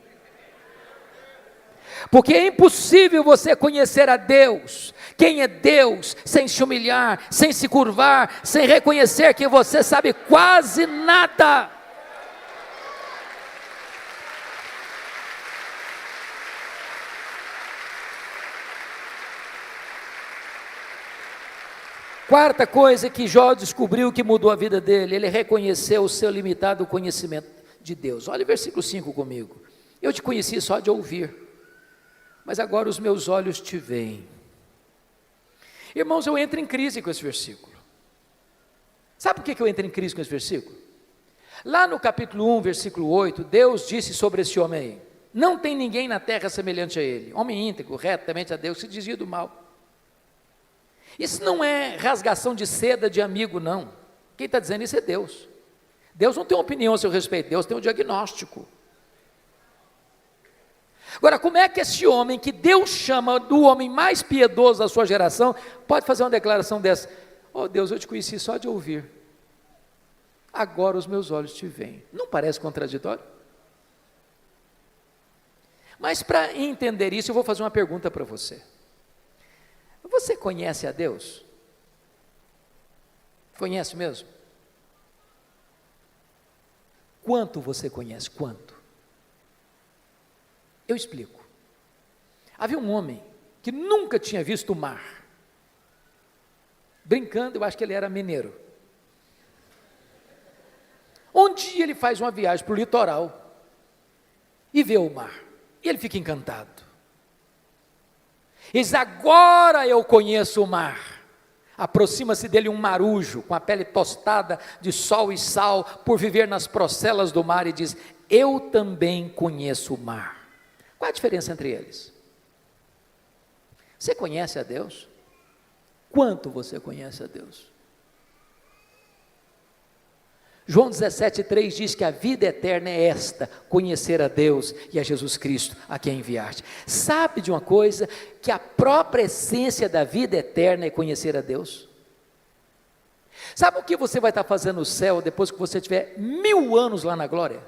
Porque é impossível você conhecer a Deus, quem é Deus, sem se humilhar, sem se curvar, sem reconhecer que você sabe quase nada. Quarta coisa que Jó descobriu que mudou a vida dele, ele reconheceu o seu limitado conhecimento de Deus. Olha o versículo 5 comigo. Eu te conheci só de ouvir, mas agora os meus olhos te veem. Irmãos, eu entro em crise com esse versículo. Sabe por que eu entro em crise com esse versículo? Lá no capítulo 1, versículo 8, Deus disse sobre esse homem aí: não tem ninguém na terra semelhante a ele, homem íntegro, reto, temente a Deus, que se desvia do mal. Isso não é rasgação de seda de amigo, não. Quem está dizendo isso é Deus. Deus não tem uma opinião a seu respeito, Deus tem um diagnóstico. Agora, como é que esse homem, que Deus chama do homem mais piedoso da sua geração, pode fazer uma declaração dessa? Oh Deus, eu te conheci só de ouvir, agora os meus olhos te veem. Não parece contraditório? Mas para entender isso, eu vou fazer uma pergunta para você. Você conhece a Deus? Conhece mesmo? Quanto você conhece? Quanto? Eu explico. Havia um homem que nunca tinha visto o mar. Brincando, eu acho que ele era mineiro. Um dia ele faz uma viagem para o litoral e vê o mar. E ele fica encantado. Ele diz: agora eu conheço o mar. Aproxima-se dele um marujo, com a pele tostada de sol e sal, por viver nas procelas do mar, e diz: eu também conheço o mar. Qual a diferença entre eles? Você conhece a Deus? Quanto você conhece a Deus? João 17,3 diz que a vida eterna é esta: conhecer a Deus e a Jesus Cristo, a quem enviaste. Sabe de uma coisa? Que a própria essência da vida eterna é conhecer a Deus. Sabe o que você vai estar fazendo no céu depois que você tiver 1000 anos lá na glória?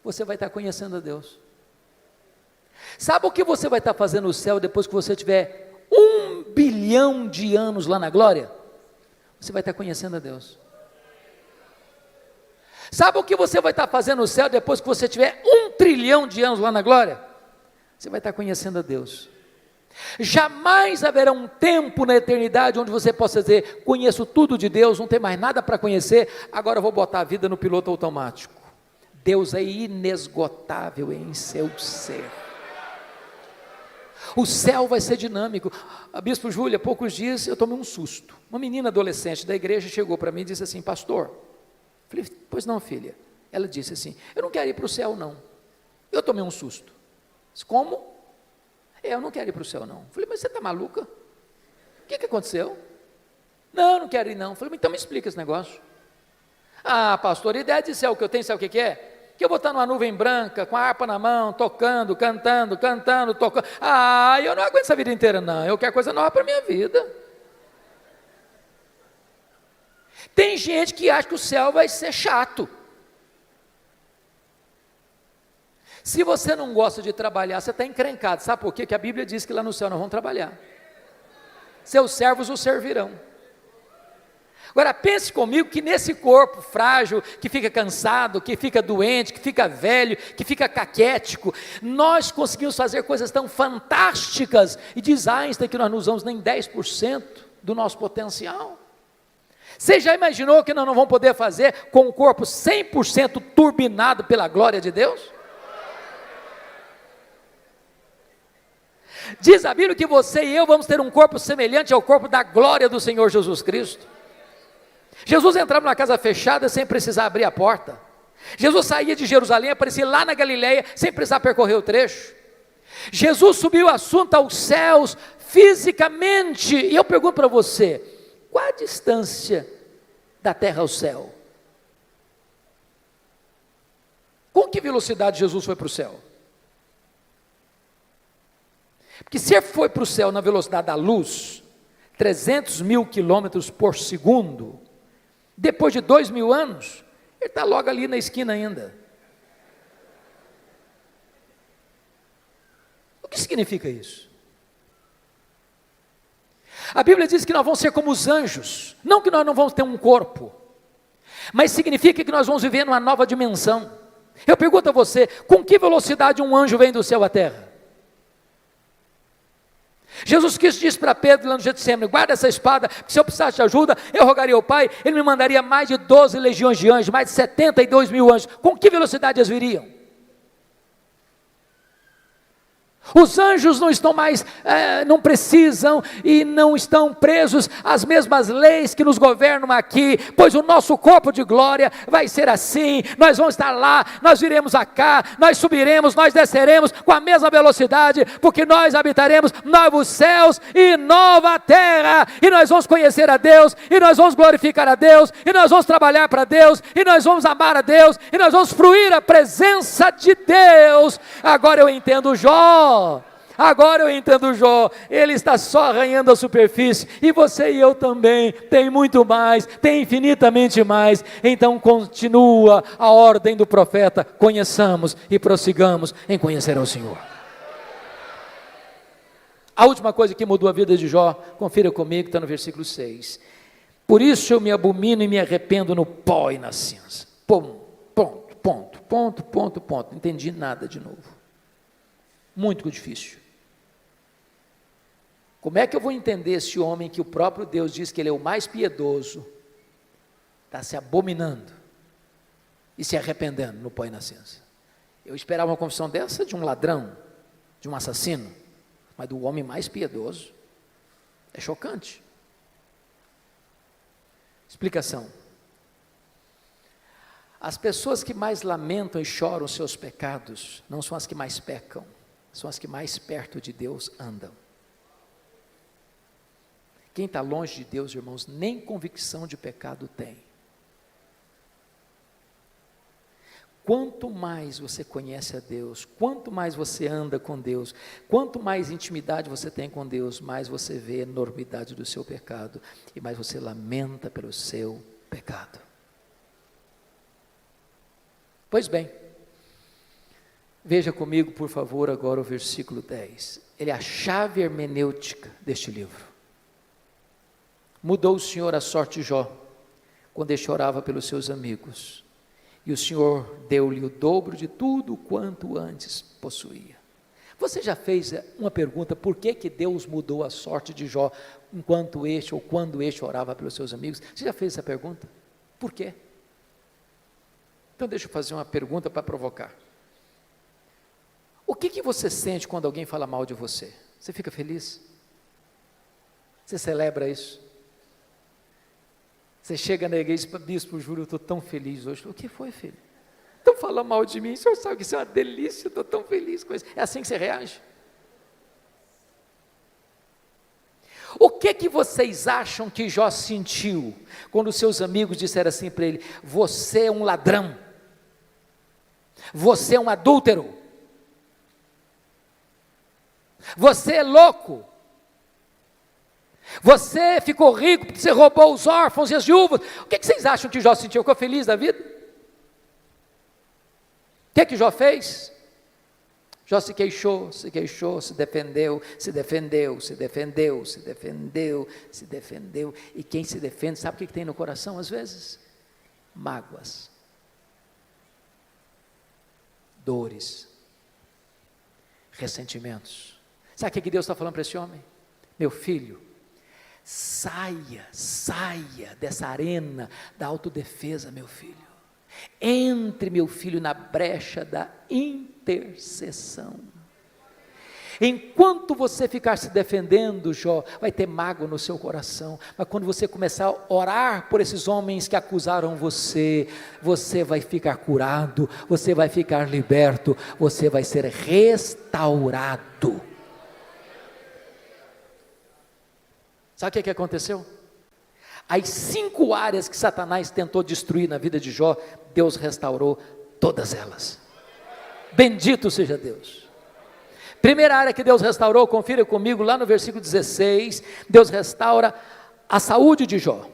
Você vai estar conhecendo a Deus. Sabe o que você vai estar fazendo no céu depois que você tiver 1 bilhão de anos lá na glória? Você vai estar conhecendo a Deus. Sabe o que você vai estar fazendo no céu depois que você tiver 1 trilhão de anos lá na glória? Você vai estar conhecendo a Deus. Jamais haverá um tempo na eternidade onde você possa dizer: conheço tudo de Deus, não tem mais nada para conhecer, agora eu vou botar a vida no piloto automático. Deus é inesgotável em seu ser. O céu vai ser dinâmico. A Bispo Júlia, há poucos dias eu tomei um susto. Uma menina adolescente da igreja chegou para mim e disse assim: pastor. Falei: pois não, filha. Ela disse assim: eu não quero ir para o céu não. Eu tomei um susto. Disse: como? Eu não quero ir para o céu não. Falei: mas você está maluca? O que aconteceu? Não, não quero ir não. Falei: então me explica esse negócio. Ah, pastor, a ideia de céu que eu tenho, sabe o que é? Que eu vou estar numa nuvem branca, com a harpa na mão, tocando, cantando, tocando. Ah, eu não aguento essa vida inteira não. Eu quero coisa nova para a minha vida. Tem gente que acha que o céu vai ser chato. Se você não gosta de trabalhar, você está encrencado. Sabe por quê? Que a Bíblia diz que lá no céu nós vamos trabalhar. Seus servos o servirão. Agora pense comigo que nesse corpo frágil, que fica cansado, que fica doente, que fica velho, que fica caquético, nós conseguimos fazer coisas tão fantásticas, e diz Einstein que nós não usamos nem 10% do nosso potencial. Você já imaginou que nós não vamos poder fazer com um corpo 100% turbinado pela glória de Deus? Diz a Bíblia que você e eu vamos ter um corpo semelhante ao corpo da glória do Senhor Jesus Cristo. Jesus entrava numa casa fechada sem precisar abrir a porta. Jesus saía de Jerusalém, aparecia lá na Galileia sem precisar percorrer o trecho. Jesus subiu o assunto aos céus fisicamente. E eu pergunto para você: qual a distância da terra ao céu? Com que velocidade Jesus foi para o céu? Porque se ele foi para o céu na velocidade da luz, 300 mil quilômetros por segundo, depois de 2000 anos, ele está logo ali na esquina ainda. O que significa isso? A Bíblia diz que nós vamos ser como os anjos, não que nós não vamos ter um corpo, mas significa que nós vamos viver numa nova dimensão. Eu pergunto a você: com que velocidade um anjo vem do céu à terra? Jesus Cristo disse para Pedro lá no Getsemane: guarda essa espada, porque se eu precisasse de ajuda, eu rogaria ao Pai, Ele me mandaria mais de 12 legiões de anjos, mais de 72 mil anjos. Com que velocidade eles viriam? Os anjos não estão mais, não precisam e não estão presos às mesmas leis que nos governam aqui, pois o nosso corpo de glória vai ser assim. Nós vamos estar lá, nós viremos cá, nós subiremos, nós desceremos com a mesma velocidade, porque nós habitaremos novos céus e nova terra, e nós vamos conhecer a Deus, e nós vamos glorificar a Deus, e nós vamos trabalhar para Deus, e nós vamos amar a Deus, e nós vamos fruir a presença de Deus. Agora eu entendo Jó. Agora eu entendo Jó, ele está só arranhando a superfície, e você e eu também, tem muito mais, tem infinitamente mais. Então continua a ordem do profeta: conheçamos e prossigamos em conhecer ao Senhor. A última coisa que mudou a vida de Jó, confira comigo, está no versículo 6. Por isso eu me abomino e me arrependo no pó e na cinza. Ponto. Ponto. Não entendi nada de novo. Muito difícil. Como é que eu vou entender esse homem que o próprio Deus diz que ele é o mais piedoso, está se abominando e se arrependendo no pó e na cinza? Eu esperava uma confissão dessa de um ladrão, de um assassino, mas do homem mais piedoso. É chocante. Explicação. As pessoas que mais lamentam e choram os seus pecados não são as que mais pecam, são as que mais perto de Deus andam. Quem está longe de Deus, irmãos, nem convicção de pecado tem. Quanto mais você conhece a Deus, quanto mais você anda com Deus, quanto mais intimidade você tem com Deus, mais você vê a enormidade do seu pecado e mais você lamenta pelo seu pecado. Pois bem, veja comigo, por favor, agora o versículo 10. Ele é a chave hermenêutica deste livro. Mudou o Senhor a sorte de Jó, quando ele chorava pelos seus amigos, e o Senhor deu-lhe o dobro de tudo quanto antes possuía. Você já fez uma pergunta, por que Deus mudou a sorte de Jó, enquanto este ou quando este orava pelos seus amigos? Você já fez essa pergunta? Por quê? Então deixa eu fazer uma pergunta para provocar. O que você sente quando alguém fala mal de você? Você fica feliz? Você celebra isso? Você chega na igreja e diz, bispo, juro, eu estou tão feliz hoje. O que foi, filho? Estão falando mal de mim, o senhor sabe que isso é uma delícia, eu estou tão feliz com isso. É assim que você reage? O que vocês acham que Jó sentiu, quando seus amigos disseram assim para ele, você é um ladrão, você é um adúltero, você é louco, você ficou rico porque você roubou os órfãos e as viúvas? O que vocês acham que Jó sentiu? Ficou feliz da vida? O que Jó fez? Jó se queixou, se defendeu, e quem se defende, sabe o que tem no coração às vezes? Mágoas, dores, ressentimentos. Sabe o que Deus está falando para esse homem? Meu filho, saia dessa arena da autodefesa, meu filho. Entre, meu filho, na brecha da intercessão. Enquanto você ficar se defendendo, Jó, vai ter mágoa no seu coração, mas quando você começar a orar por esses homens que acusaram você, você vai ficar curado, você vai ficar liberto, você vai ser restaurado. Sabe o que aconteceu? As 5 áreas que Satanás tentou destruir na vida de Jó, Deus restaurou todas elas. Bendito seja Deus. Primeira área que Deus restaurou, confira comigo lá no versículo 16, Deus restaura a saúde de Jó.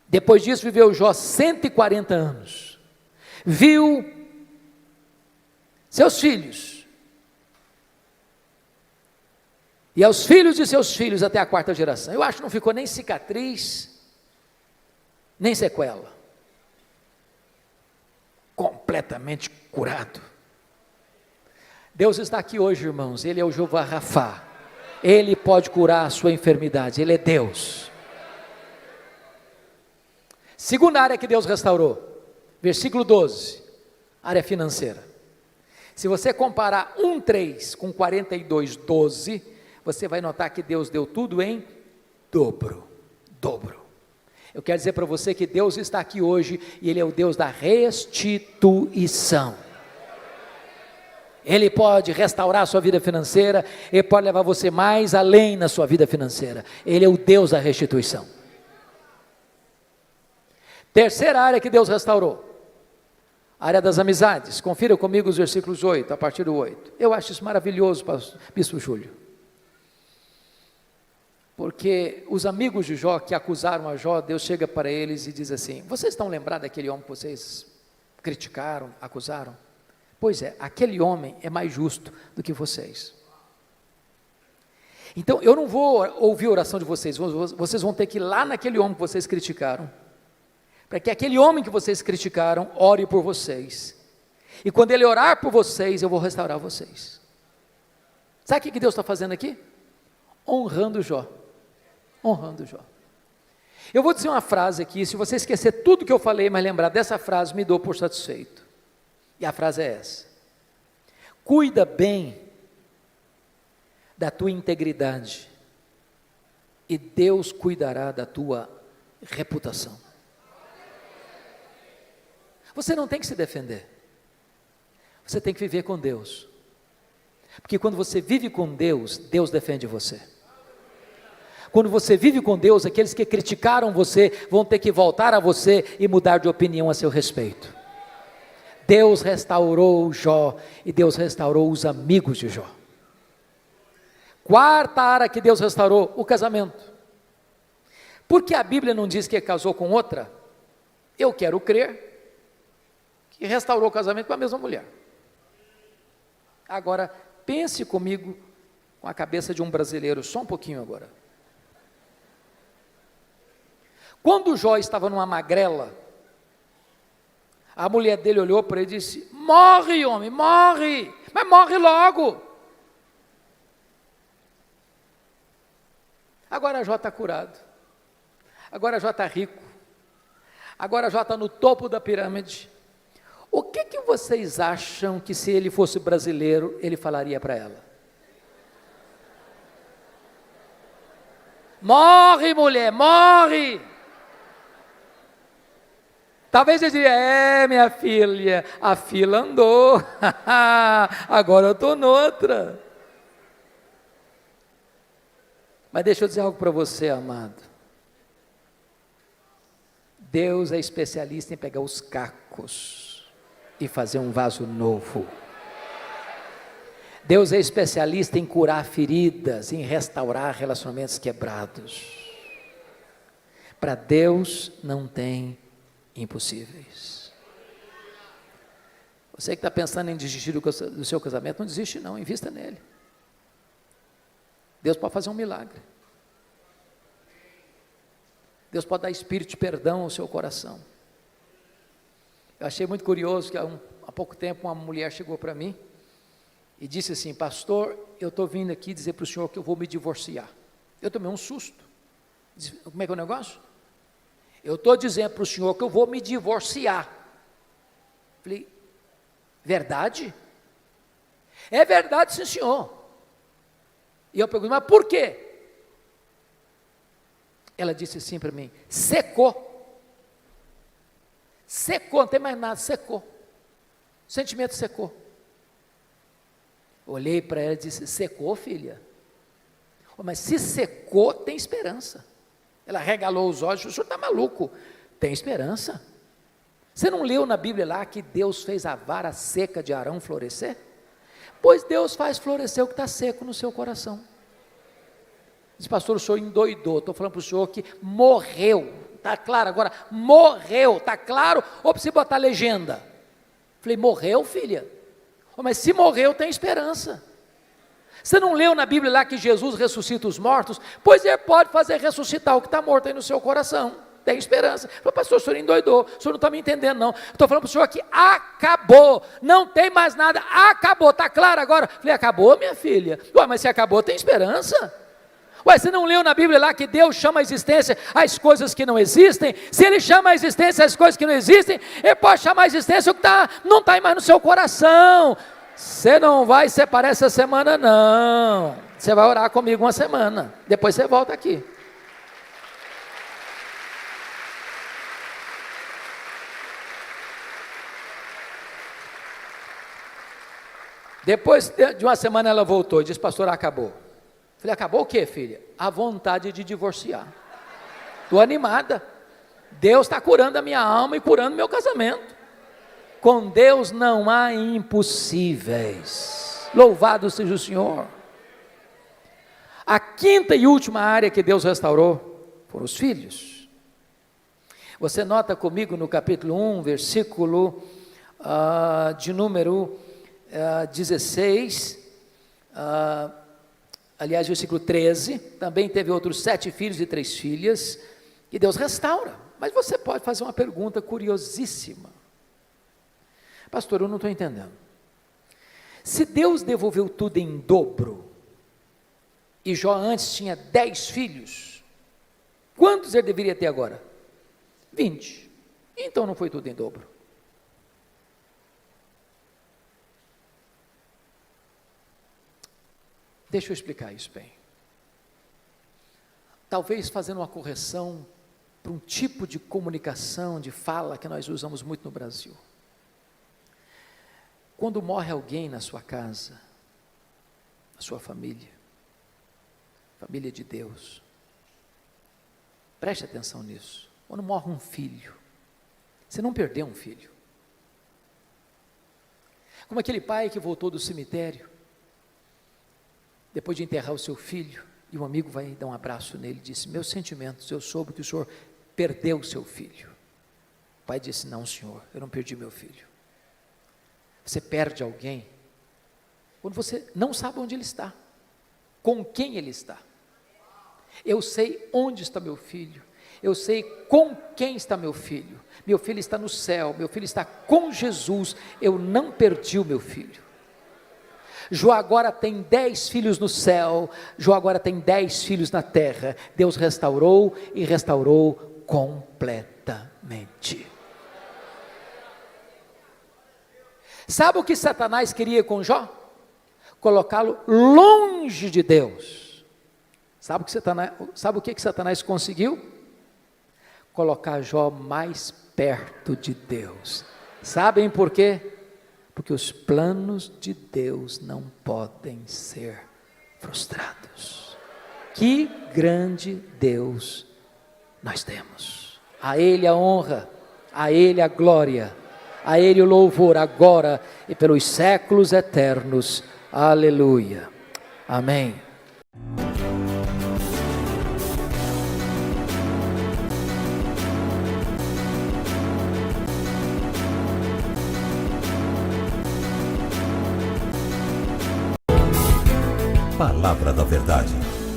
Depois disso viveu Jó 140 anos, viu seus filhos, e aos filhos de seus filhos até a 4ª geração. Eu acho que não ficou nem cicatriz, nem sequela. Completamente curado. Deus está aqui hoje, irmãos. Ele é o Jeová Rafá. Ele pode curar a sua enfermidade. Ele é Deus. Segunda área que Deus restaurou. Versículo 12. Área financeira. Se você comparar 1:3 com 42:12, você vai notar que Deus deu tudo em dobro. Eu quero dizer para você que Deus está aqui hoje e Ele é o Deus da restituição. Ele pode restaurar a sua vida financeira, Ele pode levar você mais além na sua vida financeira. Ele é o Deus da restituição. Terceira área que Deus restaurou, a área das amizades. Confira comigo os versículos 8, a partir do 8. Eu acho isso maravilhoso, bispo Júlio. Porque os amigos de Jó que acusaram a Jó, Deus chega para eles e diz assim, vocês estão lembrados daquele homem que vocês criticaram, acusaram? Pois é, aquele homem é mais justo do que vocês. Então eu não vou ouvir a oração de vocês, vocês vão ter que ir lá naquele homem que vocês criticaram, para que aquele homem que vocês criticaram ore por vocês. E quando ele orar por vocês, eu vou restaurar vocês. Sabe o que Deus está fazendo aqui? Honrando Jó. Honrando Jó. Eu vou dizer uma frase aqui, se você esquecer tudo que eu falei, mas lembrar dessa frase, me dou por satisfeito. E a frase é essa: cuida bem da tua integridade, e Deus cuidará da tua reputação. Você não tem que se defender, você tem que viver com Deus, porque quando você vive com Deus, Deus defende você. Quando você vive com Deus, aqueles que criticaram você vão ter que voltar a você e mudar de opinião a seu respeito. Deus restaurou Jó e Deus restaurou os amigos de Jó. Quarta área que Deus restaurou, o casamento. Porque a Bíblia não diz que casou com outra? Eu quero crer que restaurou o casamento com a mesma mulher. Agora, pense comigo com a cabeça de um brasileiro, só um pouquinho agora. Quando Jó estava numa magrela, a mulher dele olhou para ele e disse: morre, homem, morre, mas morre logo. Agora Jó está curado, agora Jó está rico, agora Jó está no topo da pirâmide. O que vocês acham que, se ele fosse brasileiro, ele falaria para ela? Morre, mulher, morre. Talvez eu diria: minha filha, a fila andou, agora eu estou noutra. Mas deixa eu dizer algo para você, amado. Deus é especialista em pegar os cacos e fazer um vaso novo. Deus é especialista em curar feridas, em restaurar relacionamentos quebrados. Para Deus não tem impossíveis. Você que está pensando em desistir do seu casamento, não desiste não, invista nele. Deus pode fazer um milagre. Deus pode dar espírito de perdão ao seu coração. Eu achei muito curioso que há pouco tempo uma mulher chegou para mim e disse assim: pastor, eu estou vindo aqui dizer para o senhor que eu vou me divorciar. Eu tomei um susto. Como é que é o negócio? Eu estou dizendo para o senhor que eu vou me divorciar. Falei: verdade? É verdade, sim, senhor. E eu perguntei: mas por quê? Ela disse assim para mim: secou. Secou, não tem mais nada, secou. O sentimento secou. Olhei para ela e disse: secou, filha? Mas se secou, tem esperança. Ela regalou os olhos: o senhor está maluco? Tem esperança. Você não leu na Bíblia lá que Deus fez a vara seca de Arão florescer? Pois Deus faz florescer o que está seco no seu coração. Diz: pastor, o senhor endoidou. Estou falando para o senhor que morreu. Está claro agora? Morreu, está claro? Ou precisa botar legenda? Falei: morreu, filha? Mas se morreu, tem esperança. Você não leu na Bíblia lá que Jesus ressuscita os mortos? Pois Ele pode fazer ressuscitar o que está morto aí no seu coração. Tem esperança. Falei: pastor, o senhor endoidou, o senhor não está me entendendo não. Estou falando para o senhor que acabou, não tem mais nada, acabou, está claro agora? Falei: acabou, minha filha? Ué, mas se acabou, tem esperança. Ué, você não leu na Bíblia lá que Deus chama a existência as coisas que não existem? Se Ele chama a existência as coisas que não existem, Ele pode chamar a existência o que não está mais no seu coração. Você não vai separar essa semana não, você vai orar comigo uma semana, depois você volta aqui. Depois de uma semana ela voltou e disse: pastor, acabou. Falei: acabou o quê, filha? A vontade de divorciar. Estou animada, Deus está curando a minha alma e curando meu casamento. Com Deus não há impossíveis. Louvado seja o Senhor. A quinta e última área que Deus restaurou foram os filhos. Você nota comigo no capítulo 1, versículo de número 16, versículo 13, também teve outros 7 filhos e 3 filhas, e Deus restaura. Mas você pode fazer uma pergunta curiosíssima. Pastor, eu não estou entendendo. Se Deus devolveu tudo em dobro, e Jó antes tinha 10 filhos, quantos ele deveria ter agora? 20. Então não foi tudo em dobro. Deixa eu explicar isso bem. Talvez fazendo uma correção para um tipo de comunicação, de fala que nós usamos muito no Brasil. Quando morre alguém na sua casa, na sua família, família de Deus, preste atenção nisso. Quando morre um filho, você não perdeu um filho. Como aquele pai que voltou do cemitério, depois de enterrar o seu filho, e um amigo vai dar um abraço nele e disse: meus sentimentos, eu soube que o senhor perdeu o seu filho. O pai disse: não, senhor, eu não perdi meu filho. Você perde alguém quando você não sabe onde ele está, com quem ele está. Eu sei onde está meu filho, eu sei com quem está meu filho está no céu, meu filho está com Jesus, eu não perdi o meu filho. Jó agora tem 10 filhos no céu, Jó agora tem 10 filhos na terra. Deus restaurou e restaurou completamente. Sabe o que Satanás queria com Jó? Colocá-lo longe de Deus. Sabe o que Satanás conseguiu? Colocar Jó mais perto de Deus. Sabem por quê? Porque os planos de Deus não podem ser frustrados. Que grande Deus nós temos. A Ele a honra, a Ele a glória, a Ele o louvor agora e pelos séculos eternos. Aleluia. Amém. Palavra da Verdade,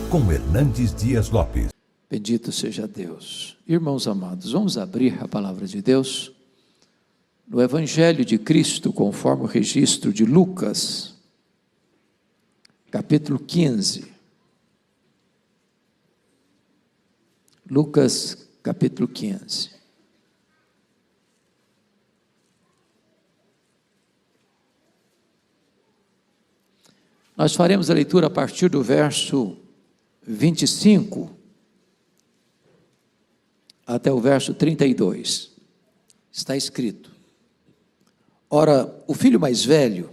com Hernandes Dias Lopes. Bendito seja Deus. Irmãos amados, vamos abrir a palavra de Deus no Evangelho de Cristo, conforme o registro de Lucas, capítulo 15. Lucas, capítulo 15. Nós faremos a leitura a partir do verso 25 até o verso 32. Está escrito: ora, o filho mais velho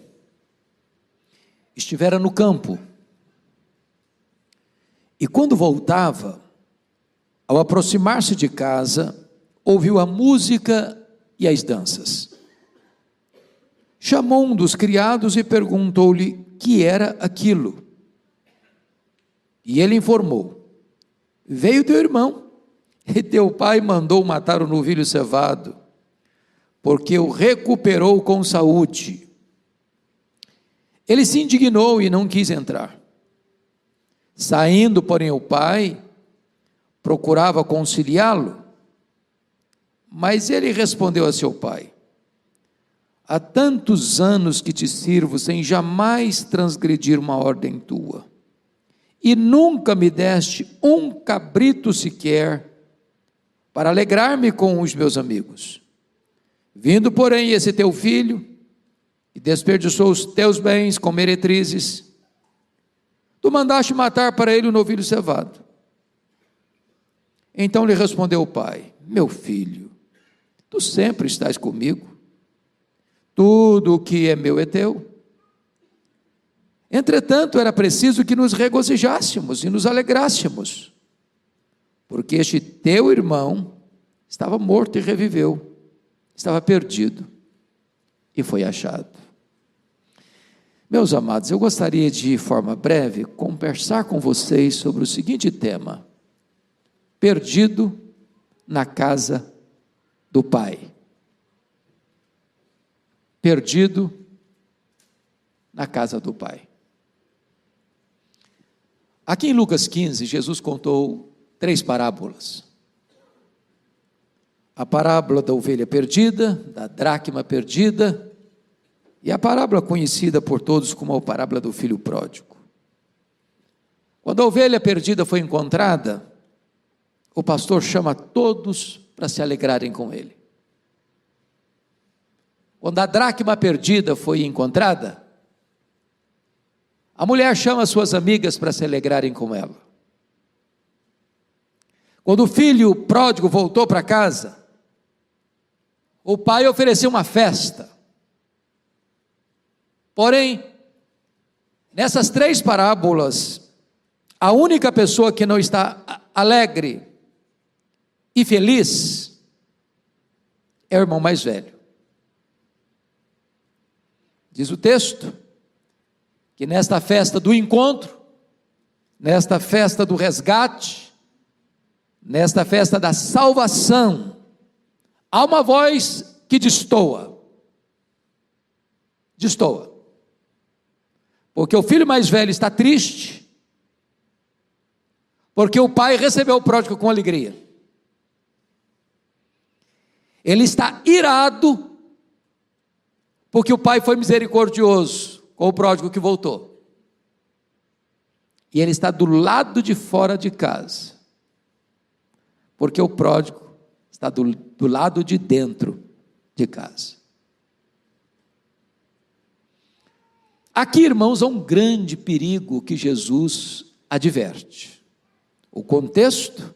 estivera no campo, e quando voltava, ao aproximar-se de casa, ouviu a música e as danças. Chamou um dos criados e perguntou-lhe que era aquilo. E ele informou: veio teu irmão, e teu pai mandou matar o novilho cevado, porque o recuperou com saúde. Ele se indignou e não quis entrar. Saindo, porém, o pai procurava conciliá-lo, mas ele respondeu a seu pai: há tantos anos que te sirvo sem jamais transgredir uma ordem tua, e nunca me deste um cabrito sequer para alegrar-me com os meus amigos. Vindo, porém, esse teu filho, e desperdiçou os teus bens com meretrizes, tu mandaste matar para ele o novilho cevado. Então lhe respondeu o pai: meu filho, tu sempre estás comigo, tudo o que é meu é teu. Entretanto, era preciso que nos regozijássemos e nos alegrássemos, porque este teu irmão estava morto e reviveu, estava perdido e foi achado. Meus amados, eu gostaria de forma breve conversar com vocês sobre o seguinte tema: perdido na casa do Pai. Perdido na casa do Pai. Aqui em Lucas 15, Jesus contou 3 parábolas. a parábola da ovelha perdida, da dracma perdida, e a parábola conhecida por todos como a parábola do filho pródigo. Quando a ovelha perdida foi encontrada, o pastor chama todos para se alegrarem com ele. Quando a dracma perdida foi encontrada, a mulher chama suas amigas para se alegrarem com ela. Quando o filho pródigo voltou para casa, o pai ofereceu uma festa. Porém, nessas 3 parábolas, a única pessoa que não está alegre e feliz é o irmão mais velho. Diz o texto que nesta festa do encontro, nesta festa do resgate, nesta festa da salvação, há uma voz que destoa, porque o filho mais velho está triste, porque o pai recebeu o pródigo com alegria. Ele está irado, porque o pai foi misericordioso com o pródigo que voltou. E ele está do lado de fora de casa, porque o pródigo está do lado de dentro de casa. Aqui, irmãos, há um grande perigo que Jesus adverte. O contexto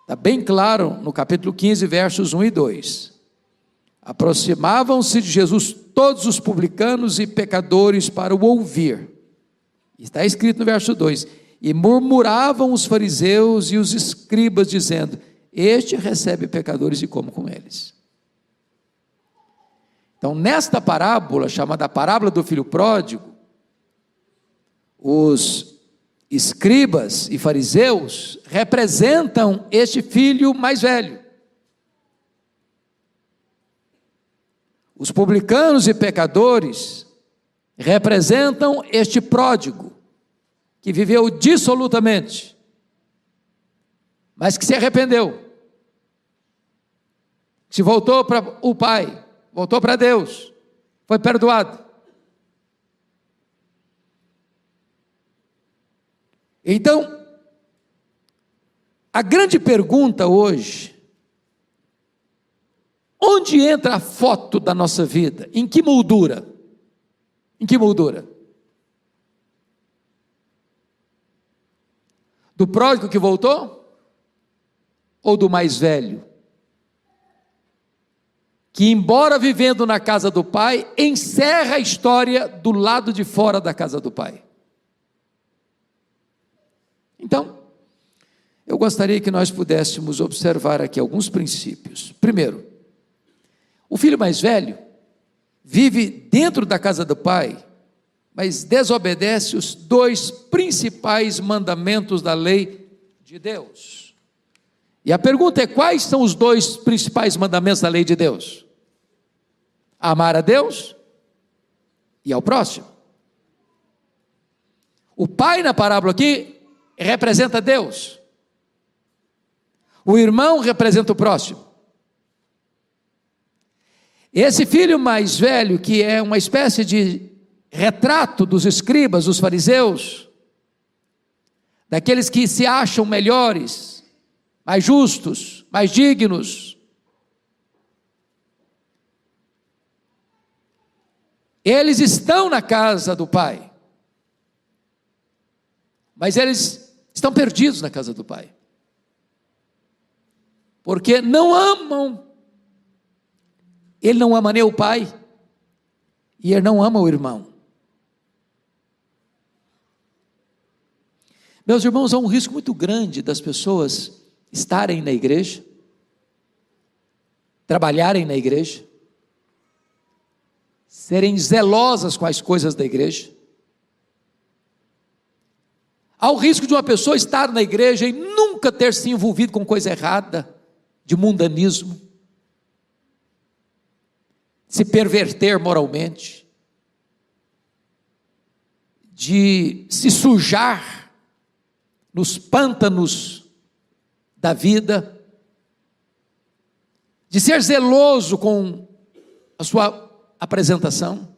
está bem claro no capítulo 15, versos 1 e 2. Aproximavam-se de Jesus todos os publicanos e pecadores para o ouvir. Está escrito no verso 2: e murmuravam os fariseus e os escribas, dizendo: este recebe pecadores e come com eles. Então, nesta parábola, chamada a parábola do filho pródigo, os escribas e fariseus representam este filho mais velho. Os publicanos e pecadores representam este pródigo, que viveu dissolutamente, mas que se arrependeu, se voltou para o Pai, voltou para Deus, foi perdoado. Então, a grande pergunta hoje: onde entra a foto da nossa vida? Em que moldura? Em que moldura? Do pródigo que voltou? Ou do mais velho? Que, embora vivendo na casa do pai, encerra a história do lado de fora da casa do pai. Então, eu gostaria que nós pudéssemos observar aqui alguns princípios. Primeiro, o filho mais velho vive dentro da casa do pai, mas desobedece os 2 principais mandamentos da lei de Deus. E a pergunta é: quais são os 2 principais mandamentos da lei de Deus? Amar a Deus e ao próximo. O pai na parábola aqui representa Deus. O irmão representa o próximo. Esse filho mais velho, que é uma espécie de retrato dos escribas, dos fariseus, daqueles que se acham melhores, mais justos, mais dignos, eles estão na casa do pai, mas eles estão perdidos na casa do pai, porque não amam. Ele não ama nem o pai, e ele não ama o irmão. Meus irmãos, há um risco muito grande das pessoas estarem na igreja, trabalharem na igreja, serem zelosas com as coisas da igreja. Há o risco de uma pessoa estar na igreja e nunca ter se envolvido com coisa errada, de mundanismo, se perverter moralmente, de se sujar nos pântanos da vida, de ser zeloso com a sua apresentação.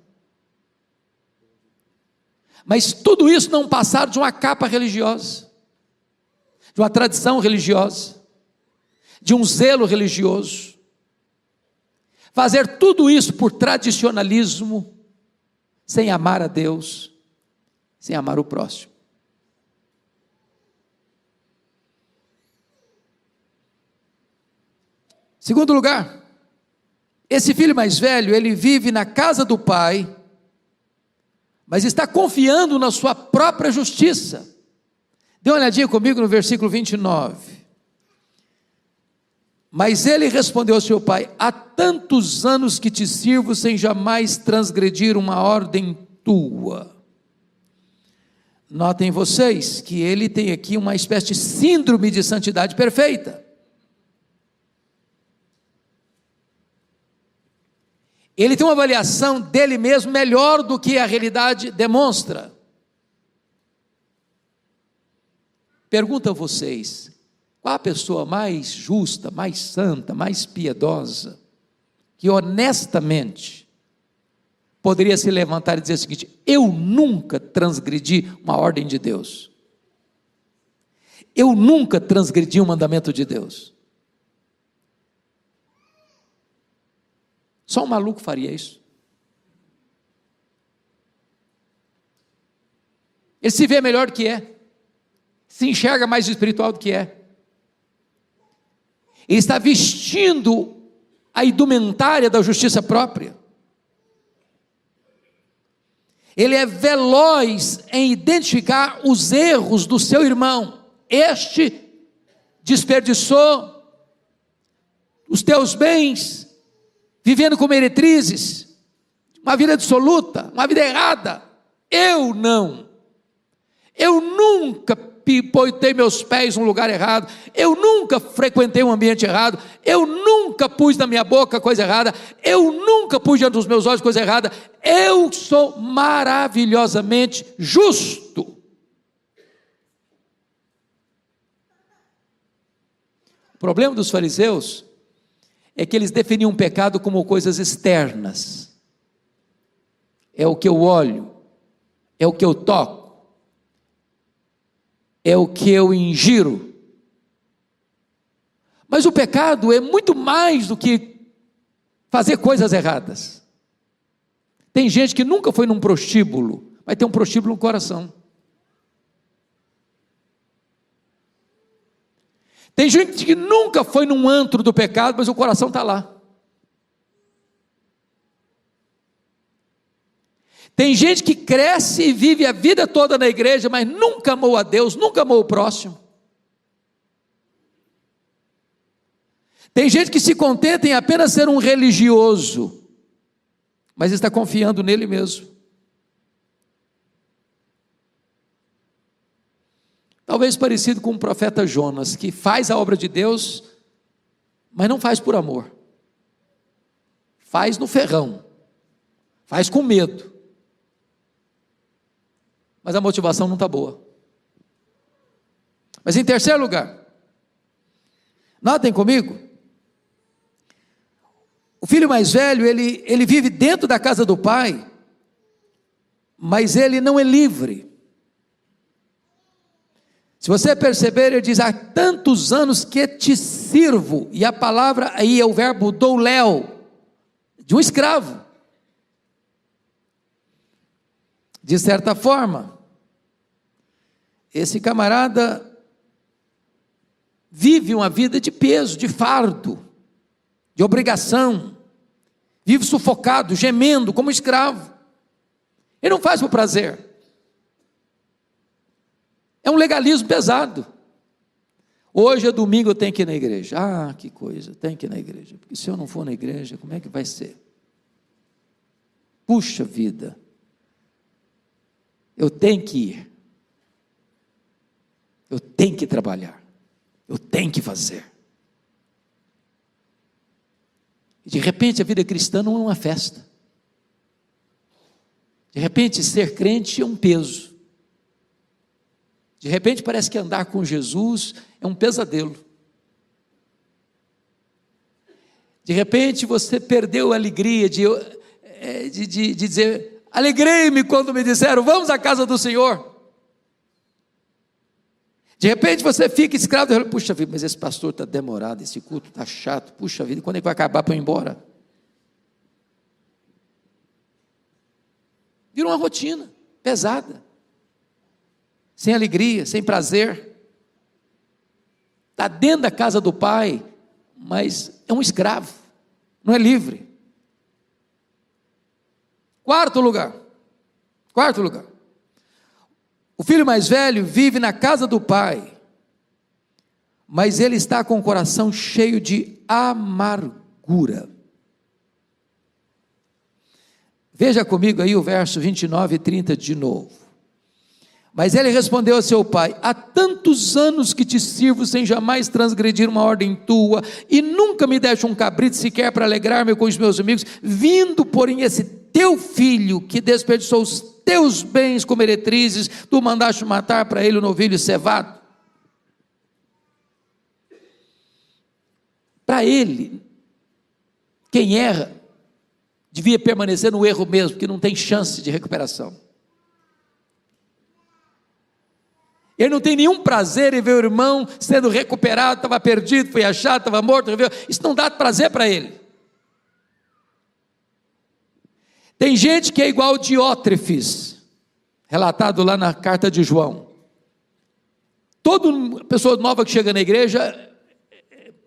Mas tudo isso não passar de uma capa religiosa, de uma tradição religiosa, de um zelo religioso. Fazer tudo isso por tradicionalismo, sem amar a Deus, sem amar o próximo. Segundo lugar, esse filho mais velho, ele vive na casa do pai, mas está confiando na sua própria justiça. Dê uma olhadinha comigo no versículo 29. Mas ele respondeu ao seu pai: há tantos anos que te sirvo sem jamais transgredir uma ordem tua. Notem vocês que ele tem aqui uma espécie de síndrome de santidade perfeita. Ele tem uma avaliação dele mesmo melhor do que a realidade demonstra. Pergunto a vocês: qual a pessoa mais justa, mais santa, mais piedosa, que honestamente poderia se levantar e dizer o seguinte: eu nunca transgredi uma ordem de Deus, eu nunca transgredi um mandamento de Deus? Só um maluco faria isso. Ele se vê melhor do que é, se enxerga mais espiritual do que é. Ele está vestindo a indumentária da justiça própria. Ele é veloz em identificar os erros do seu irmão. Este desperdiçou os teus bens, vivendo como meretrizes, uma vida dissoluta, uma vida errada. Eu não. Eu nunca botei meus pés num lugar errado, eu nunca frequentei um ambiente errado, eu nunca pus na minha boca coisa errada, eu nunca pus diante dos meus olhos coisa errada, eu sou maravilhosamente justo. O problema dos fariseus é que eles definiam o pecado como coisas externas. É o que eu olho, é o que eu toco, é o que eu ingiro. Mas o pecado é muito mais do que fazer coisas erradas. Tem gente que nunca foi num prostíbulo, mas tem um prostíbulo no coração. Tem gente que nunca foi num antro do pecado, mas o coração está lá. Tem gente que cresce e vive a vida toda na igreja, mas nunca amou a Deus, nunca amou o próximo. Tem gente que se contenta em apenas ser um religioso, mas está confiando nele mesmo. Talvez parecido com o profeta Jonas, que faz a obra de Deus, mas não faz por amor. Faz no ferrão, faz com medo. Mas a motivação não está boa. Mas em terceiro lugar, notem comigo, o filho mais velho, ele vive dentro da casa do pai, mas ele não é livre. Se você perceber, ele diz: há tantos anos que te sirvo, e a palavra aí é o verbo douléu, de um escravo. De certa forma, esse camarada vive uma vida de peso, de fardo, de obrigação, vive sufocado, gemendo como escravo. Ele não faz por prazer. É um legalismo pesado. Hoje é domingo, eu tenho que ir na igreja. Ah, que coisa, tenho que ir na igreja, porque se eu não for na igreja, como é que vai ser? Puxa vida, eu tenho que ir, eu tenho que trabalhar, eu tenho que fazer. E de repente a vida cristã não é uma festa. De repente ser crente é um peso. De repente parece que andar com Jesus é um pesadelo. De repente você perdeu a alegria de dizer, alegrei-me quando me disseram, vamos à casa do Senhor. De repente você fica escravo, e puxa vida, mas esse pastor está demorado, esse culto está chato, puxa vida, quando é que vai acabar para eu ir embora? Vira uma rotina pesada, sem alegria, sem prazer. Está dentro da casa do pai, mas é um escravo, não é livre. Quarto lugar. O filho mais velho vive na casa do pai, mas ele está com o coração cheio de amargura. Veja comigo aí o verso 29 e 30 de novo. Mas ele respondeu a seu pai, há tantos anos que te sirvo sem jamais transgredir uma ordem tua, e nunca me deste um cabrito sequer para alegrar-me com os meus amigos, vindo porém esse teu filho que desperdiçou os teus bens como meretrizes, tu mandaste matar para ele o novilho cevado. Para ele, quem erra, devia permanecer no erro mesmo, porque não tem chance de recuperação. Ele não tem nenhum prazer em ver o irmão sendo recuperado, estava perdido, foi achado, estava morto, isso não dá prazer para ele. Tem gente que é igual Diótrefes, relatado lá na carta de João. Toda pessoa nova que chega na igreja,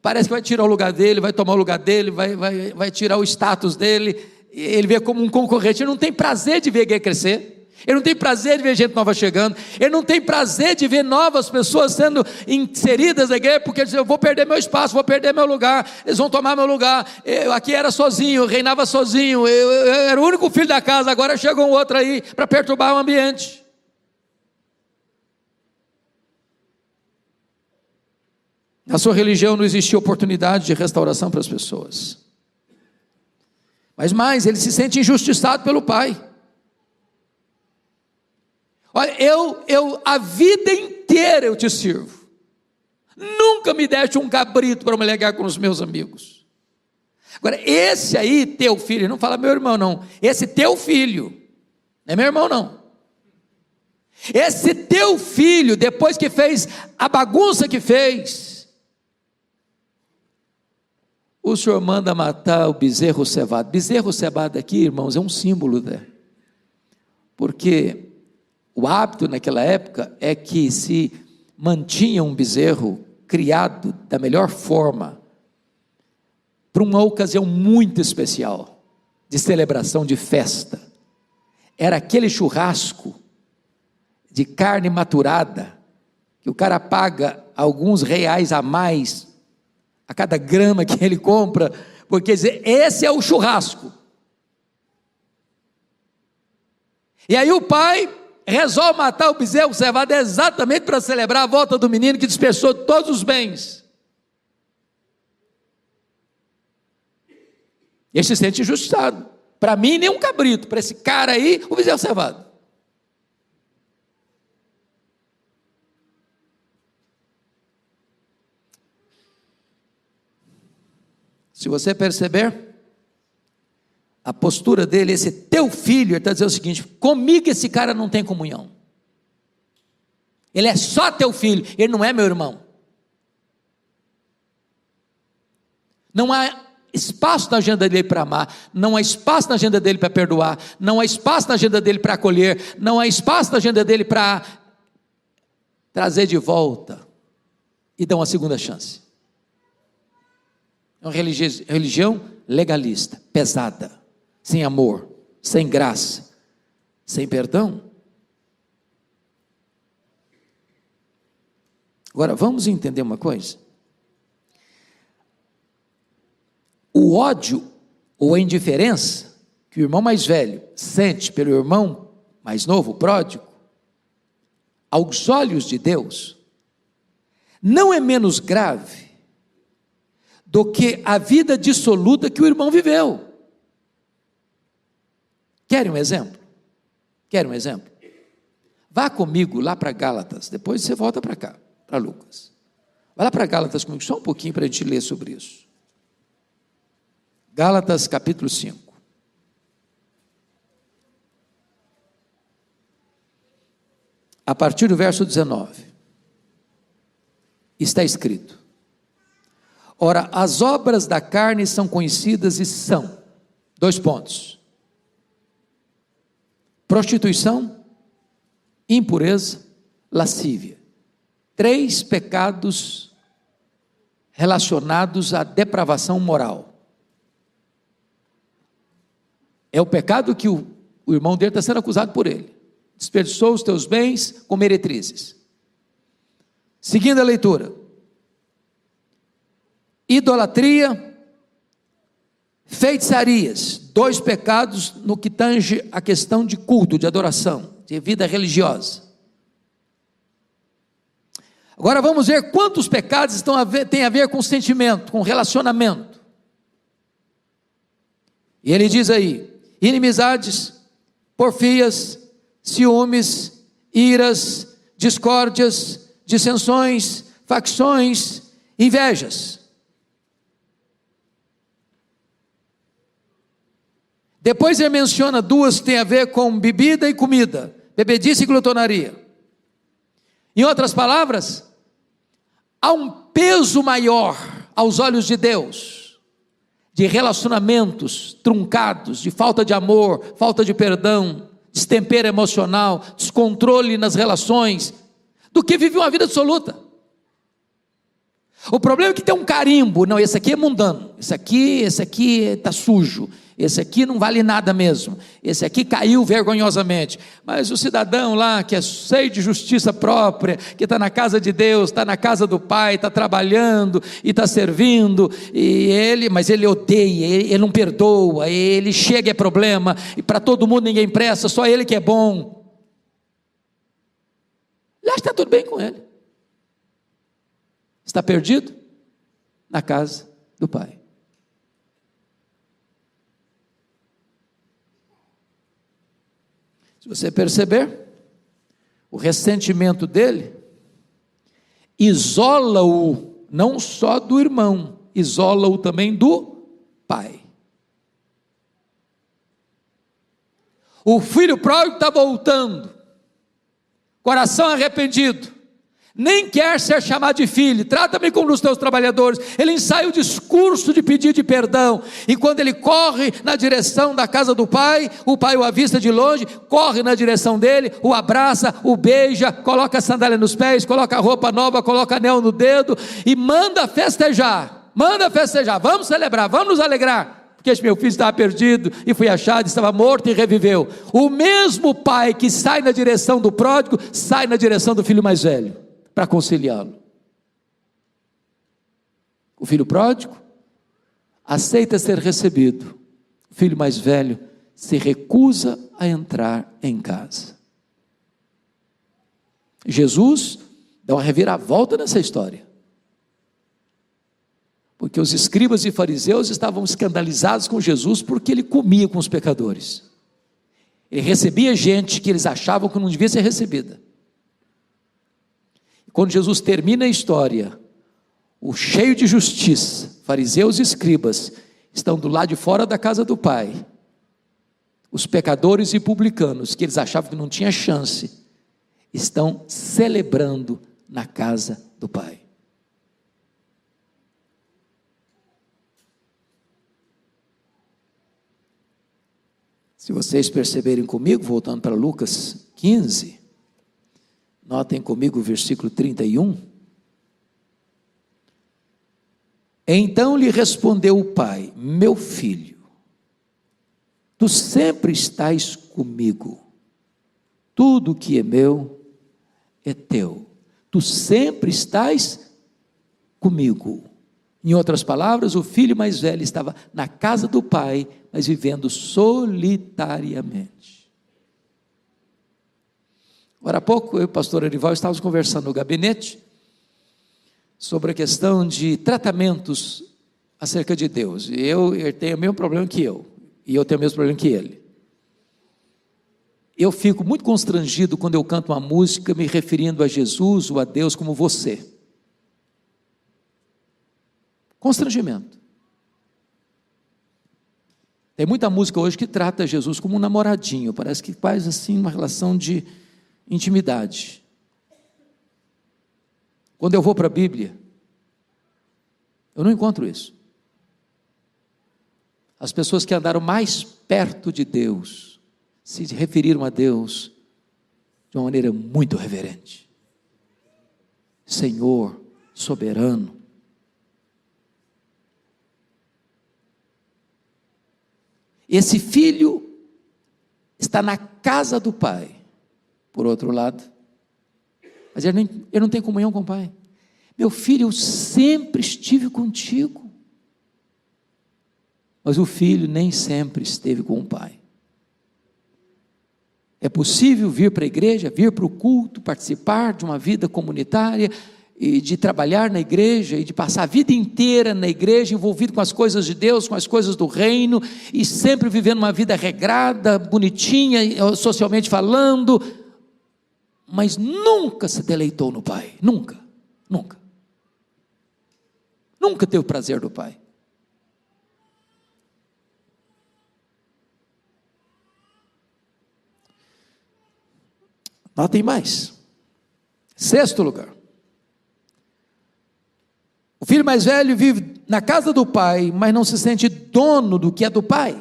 parece que vai tirar o lugar dele, vai tomar o lugar dele, vai tirar o status dele, ele vê como um concorrente, ele não tem prazer de ver a igreja crescer. Ele não tem prazer de ver gente nova chegando, ele não tem prazer de ver novas pessoas sendo inseridas na igreja, porque ele diz, eu vou perder meu espaço, vou perder meu lugar, eles vão tomar meu lugar, eu aqui era sozinho, eu reinava sozinho, eu era o único filho da casa, agora chega um outro aí para perturbar o ambiente. Na sua religião não existia oportunidade de restauração para as pessoas, mas mais, ele se sente injustiçado pelo pai. Olha, eu a vida inteira eu te sirvo, nunca me deste um cabrito para me alegrar com os meus amigos. Agora, esse aí, teu filho, não fala meu irmão não, esse teu filho, não é meu irmão não, esse teu filho, depois que fez a bagunça que fez, o senhor manda matar o bezerro cevado. Bezerro cevado aqui, irmãos, é um símbolo, né? Porque o hábito naquela época é que se mantinha um bezerro criado da melhor forma, para uma ocasião muito especial, de celebração, de festa. Era aquele churrasco de carne maturada, que o cara paga alguns reais a mais, a cada grama que ele compra, porque dizer, esse é o churrasco. E aí o pai resolve matar o bezerro cevado exatamente para celebrar a volta do menino que dispersou todos os bens. Ele se sente injustiçado. Para mim, nem um cabrito, para esse cara aí, o bezerro cevado. Se você perceber, a postura dele, esse teu filho, ele está dizendo o seguinte, comigo esse cara não tem comunhão, ele é só teu filho, ele não é meu irmão. Não há espaço na agenda dele para amar, não há espaço na agenda dele para perdoar, não há espaço na agenda dele para acolher, não há espaço na agenda dele para trazer de volta e dar uma segunda chance. É uma religião legalista, pesada, sem amor, sem graça, sem perdão. Agora, vamos entender uma coisa. O ódio ou a indiferença que o irmão mais velho sente pelo irmão mais novo, pródigo, aos olhos de Deus, não é menos grave do que a vida dissoluta que o irmão viveu. Querem um exemplo? Querem um exemplo? Vá comigo lá para Gálatas, depois você volta para cá, para Lucas. Vai lá para Gálatas comigo, só um pouquinho para a gente ler sobre isso. Gálatas capítulo 5. A partir do verso 19, está escrito: ora, as obras da carne são conhecidas e são, 2 pontos, prostituição, impureza, lascívia, 3 pecados relacionados à depravação moral. É o pecado que o irmão dele está sendo acusado por ele. Desperdiçou os teus bens com meretrizes. Seguindo a leitura: idolatria, feitiçarias, 2 pecados no que tange a questão de culto, de adoração, de vida religiosa. Agora vamos ver quantos pecados têm a ver com sentimento, com relacionamento. E ele diz aí: inimizades, porfias, ciúmes, iras, discórdias, dissensões, facções, invejas. Depois ele menciona 2 que têm a ver com bebida e comida, bebedice e glutonaria. Em outras palavras, há um peso maior aos olhos de Deus, de relacionamentos truncados, de falta de amor, falta de perdão, destempero emocional, descontrole nas relações, do que vive uma vida dissoluta. O problema é que tem um carimbo: não, esse aqui é mundano, esse aqui está sujo, esse aqui não vale nada mesmo, esse aqui caiu vergonhosamente. Mas o cidadão lá, que é cheio de justiça própria, que está na casa de Deus, está na casa do Pai, está trabalhando e está servindo, mas ele odeia, ele não perdoa, ele chega é problema, e para todo mundo ninguém presta, só ele que é bom. Lá está tudo bem com ele. Está perdido na casa do Pai. Se você perceber, o ressentimento dele isola-o não só do irmão, isola-o também do pai. O filho pródigo está voltando, coração arrependido, nem quer ser chamado de filho. Trata-me como dos teus trabalhadores. Ele ensaia o discurso de pedido de perdão, e quando ele corre na direção da casa do pai, o pai o avista de longe, corre na direção dele, o abraça, o beija, coloca a sandália nos pés, coloca a roupa nova, coloca anel no dedo e manda festejar, vamos celebrar, vamos nos alegrar, porque este meu filho estava perdido e foi achado, estava morto e reviveu. O mesmo pai que sai na direção do pródigo, sai na direção do filho mais velho, para conciliá-lo. O filho pródigo aceita ser recebido, o filho mais velho se recusa a entrar em casa. Jesus dá uma reviravolta nessa história, porque os escribas e fariseus estavam escandalizados com Jesus, porque ele comia com os pecadores, ele recebia gente que eles achavam que não devia ser recebida. Quando Jesus termina a história, o cheio de justiça, fariseus e escribas, estão do lado de fora da casa do Pai. Os pecadores e publicanos, que eles achavam que não tinha chance, estão celebrando na casa do Pai. Se vocês perceberem comigo, voltando para Lucas 15, notem comigo o versículo 31. Então lhe respondeu o pai: meu filho, tu sempre estás comigo, tudo que é meu é teu, tu sempre estás comigo. Em outras palavras, o filho mais velho estava na casa do pai, mas vivendo solitariamente. Agora há pouco, eu e o pastor Arival estávamos conversando no gabinete sobre a questão de tratamentos acerca de Deus. Ele tem o mesmo problema que eu, e eu tenho o mesmo problema que ele. Eu fico muito constrangido quando eu canto uma música me referindo a Jesus ou a Deus como você. Constrangimento. Tem muita música hoje que trata Jesus como um namoradinho, parece que faz assim uma relação de intimidade. Quando eu vou para a Bíblia, eu não encontro isso. As pessoas que andaram mais perto de Deus, se referiram a Deus de uma maneira muito reverente. Senhor, soberano. Esse filho está na casa do pai, por outro lado, mas ele não tem comunhão com o pai. Meu filho, eu sempre estive contigo, mas o filho nem sempre esteve com o pai. É possível vir para a igreja, vir para o culto, participar de uma vida comunitária, e de trabalhar na igreja, e de passar a vida inteira na igreja, envolvido com as coisas de Deus, com as coisas do reino, e sempre vivendo uma vida regrada, bonitinha, socialmente falando, mas nunca se deleitou no Pai, nunca, nunca. Nunca teve o prazer do Pai. Notem mais. Sexto lugar. O filho mais velho vive na casa do pai, mas não se sente dono do que é do pai.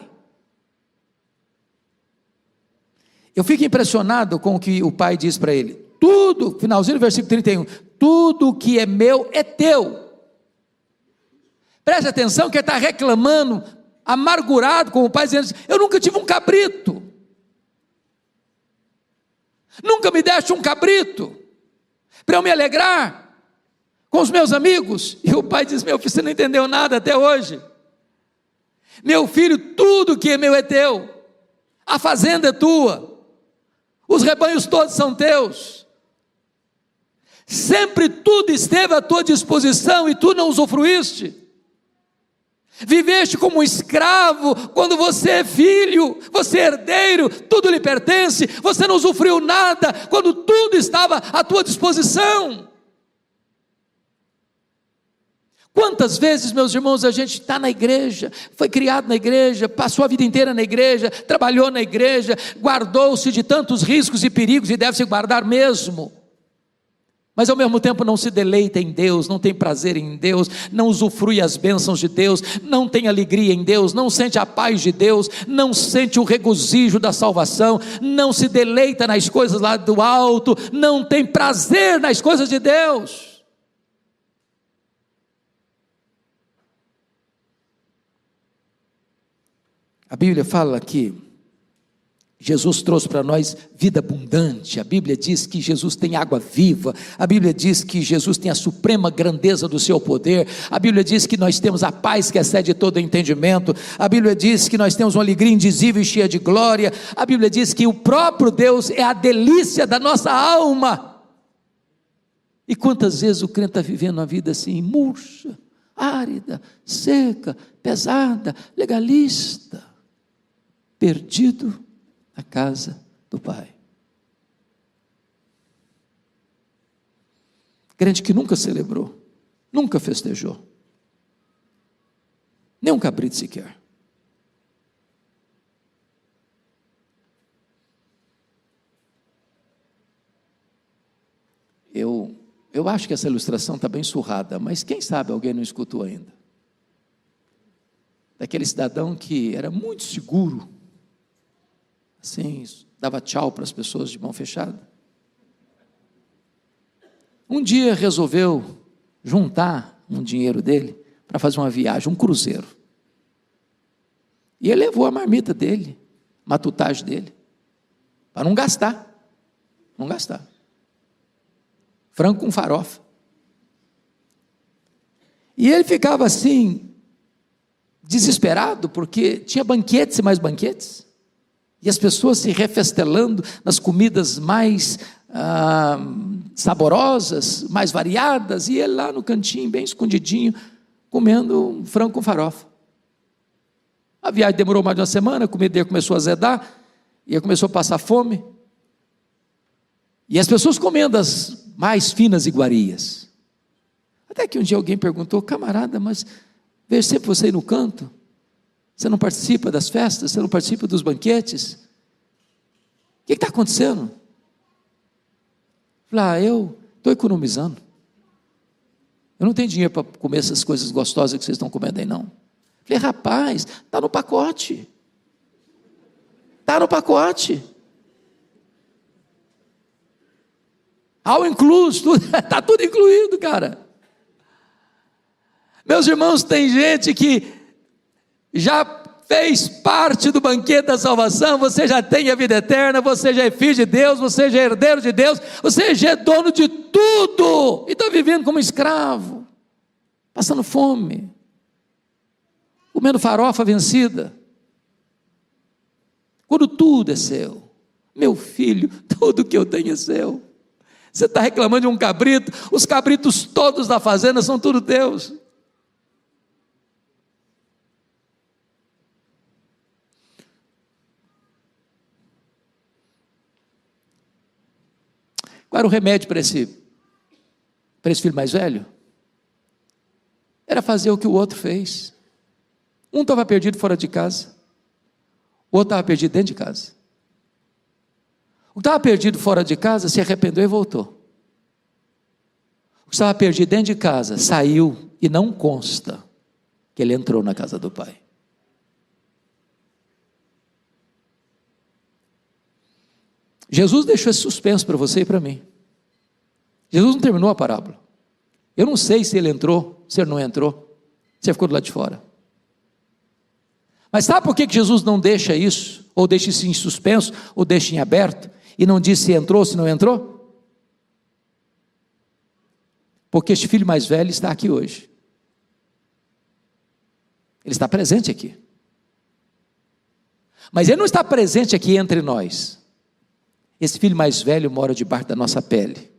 Eu fico impressionado com o que o pai diz para ele. Tudo, finalzinho do versículo 31, tudo que é meu é teu. Preste atenção que ele está reclamando, amargurado com o pai, dizendo assim, eu nunca tive um cabrito. Nunca me deste um cabrito, para eu me alegrar com os meus amigos. E o pai diz, meu filho, você não entendeu nada até hoje. Meu filho, tudo que é meu é teu. A fazenda é tua. Os rebanhos todos são teus. Sempre tudo esteve à tua disposição e tu não usufruíste. Viveste como um escravo, quando você é filho, você é herdeiro, tudo lhe pertence, você não usufruiu nada, quando tudo estava à tua disposição. Quantas vezes, meus irmãos, a gente está na igreja, foi criado na igreja, passou a vida inteira na igreja, trabalhou na igreja, guardou-se de tantos riscos e perigos, e deve se guardar mesmo, mas ao mesmo tempo não se deleita em Deus, não tem prazer em Deus, não usufrui as bênçãos de Deus, não tem alegria em Deus, não sente a paz de Deus, não sente o regozijo da salvação, não se deleita nas coisas lá do alto, não tem prazer nas coisas de Deus. A Bíblia fala que Jesus trouxe para nós vida abundante, a Bíblia diz que Jesus tem água viva, a Bíblia diz que Jesus tem a suprema grandeza do seu poder, a Bíblia diz que nós temos a paz que excede todo entendimento, a Bíblia diz que nós temos uma alegria indizível e cheia de glória, a Bíblia diz que o próprio Deus é a delícia da nossa alma. E quantas vezes o crente está vivendo uma vida assim, murcha, árida, seca, pesada, legalista, perdido na casa do Pai. Crente que nunca celebrou, nunca festejou, nem um cabrito sequer. Eu acho que essa ilustração está bem surrada, mas quem sabe alguém não escutou ainda. Daquele cidadão que era muito seguro, assim, dava tchau para as pessoas de mão fechada. Um dia resolveu juntar um dinheiro dele para fazer uma viagem, um cruzeiro. E ele levou a marmita dele, a matutagem dele, para não gastar. Não gastar. Frango com farofa. E ele ficava assim, desesperado, porque tinha banquetes e mais banquetes. E as pessoas se refestelando nas comidas mais saborosas, mais variadas, e ele lá no cantinho, bem escondidinho, comendo um frango com farofa. A viagem demorou mais de uma semana, a comida dele começou a azedar, e ele começou a passar fome. E as pessoas comendo as mais finas iguarias. Até que um dia alguém perguntou, camarada, mas vejo sempre você aí no canto, Você não participa das festas? Você não participa dos banquetes? O que está acontecendo? Falei, eu estou economizando. Eu não tenho dinheiro para comer essas coisas gostosas que vocês estão comendo aí, não. Falei, rapaz, está no pacote. Está no pacote. All inclusive, está tudo incluído, cara. Meus irmãos, tem gente que já fez parte do banquete da salvação, você já tem a vida eterna, você já é filho de Deus, você já é herdeiro de Deus, você já é dono de tudo, e está vivendo como escravo, passando fome, comendo farofa vencida, quando tudo é seu. Meu filho, tudo que eu tenho é seu. Você está reclamando de um cabrito, os cabritos todos da fazenda são tudo teus. Qual era o remédio para esse filho mais velho? Era fazer o que o outro fez. Um estava perdido fora de casa, o outro estava perdido dentro de casa. O que estava perdido fora de casa se arrependeu e voltou. O que estava perdido dentro de casa saiu, e não consta que ele entrou na casa do pai. Jesus deixou esse suspenso para você e para mim. Jesus não terminou a parábola. Eu não sei se ele entrou, se ele não entrou, se ele ficou do lado de fora. Mas sabe por que Jesus não deixa isso, ou deixa isso em suspenso, ou deixa em aberto, e não diz se entrou ou se não entrou? Porque este filho mais velho está aqui hoje. Ele está presente aqui. Mas ele não está presente aqui entre nós. Esse filho mais velho mora debaixo da nossa pele.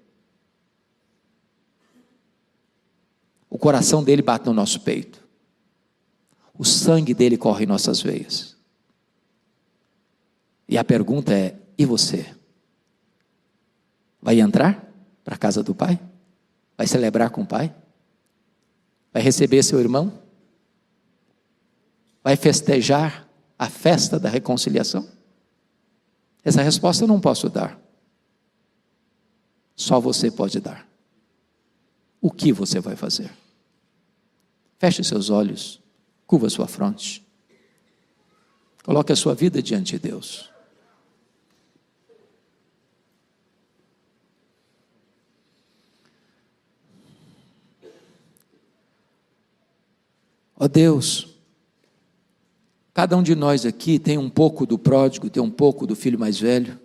O coração dele bate no nosso peito. O sangue dele corre em nossas veias. E a pergunta é, e você? Vai entrar para a casa do pai? Vai celebrar com o pai? Vai receber seu irmão? Vai festejar a festa da reconciliação? Essa resposta eu não posso dar. Só você pode dar. O que você vai fazer? Feche seus olhos, curva sua fronte. Coloque a sua vida diante de Deus. Ó Deus, cada um de nós aqui tem um pouco do pródigo, tem um pouco do filho mais velho.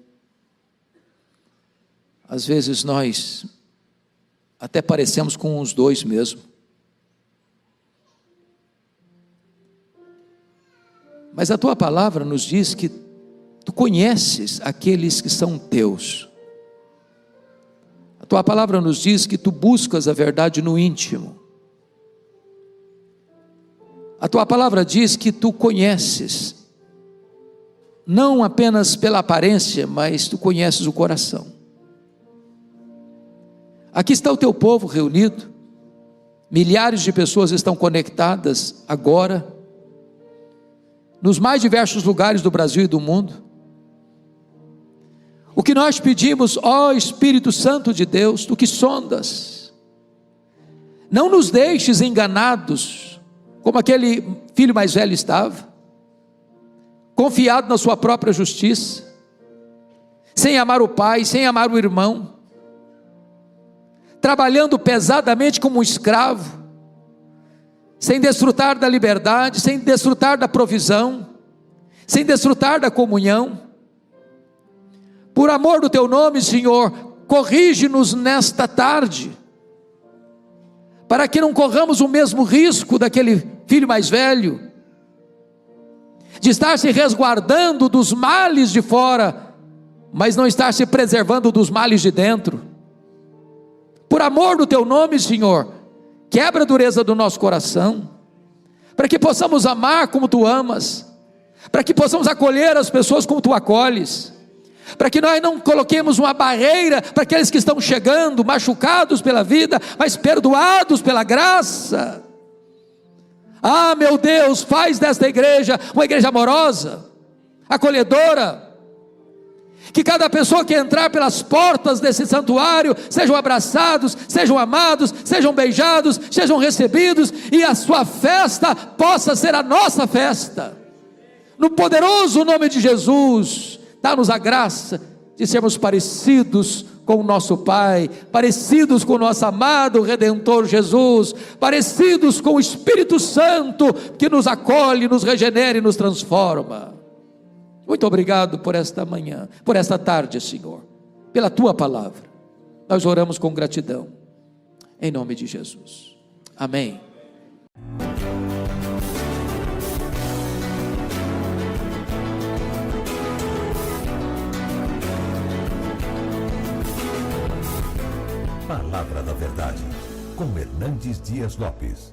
Às vezes nós até parecemos com os dois mesmo. Mas a tua palavra nos diz que tu conheces aqueles que são teus. A tua palavra nos diz que tu buscas a verdade no íntimo. A tua palavra diz que tu conheces, não apenas pela aparência, mas tu conheces o coração. Aqui está o teu povo reunido, milhares de pessoas estão conectadas agora, nos mais diversos lugares do Brasil e do mundo. O que nós pedimos, ó Espírito Santo de Deus, tu que sondas, não nos deixes enganados, como aquele filho mais velho estava, confiado na sua própria justiça, sem amar o pai, sem amar o irmão, trabalhando pesadamente como um escravo, sem desfrutar da liberdade, sem desfrutar da provisão, sem desfrutar da comunhão. Por amor do teu nome, Senhor, corrige-nos nesta tarde, para que não corramos o mesmo risco daquele filho mais velho, de estar se resguardando dos males de fora, mas não estar se preservando dos males de dentro. Por amor do teu nome, Senhor, quebra a dureza do nosso coração, para que possamos amar como tu amas, para que possamos acolher as pessoas como tu acolhes, para que nós não coloquemos uma barreira para aqueles que estão chegando, machucados pela vida, mas perdoados pela graça. Ah, meu Deus, faz desta igreja uma igreja amorosa, acolhedora, que cada pessoa que entrar pelas portas desse santuário sejam abraçados, sejam amados, sejam beijados, sejam recebidos, e a sua festa possa ser a nossa festa, no poderoso nome de Jesus. Dá-nos a graça de sermos parecidos com o nosso Pai, parecidos com o nosso amado Redentor Jesus, parecidos com o Espírito Santo, que nos acolhe, nos regenera e nos transforma. Muito obrigado por esta manhã, por esta tarde, Senhor, pela Tua palavra. Nós oramos com gratidão, em nome de Jesus. Amém. Palavra da Verdade, com Hernandes Dias Lopes.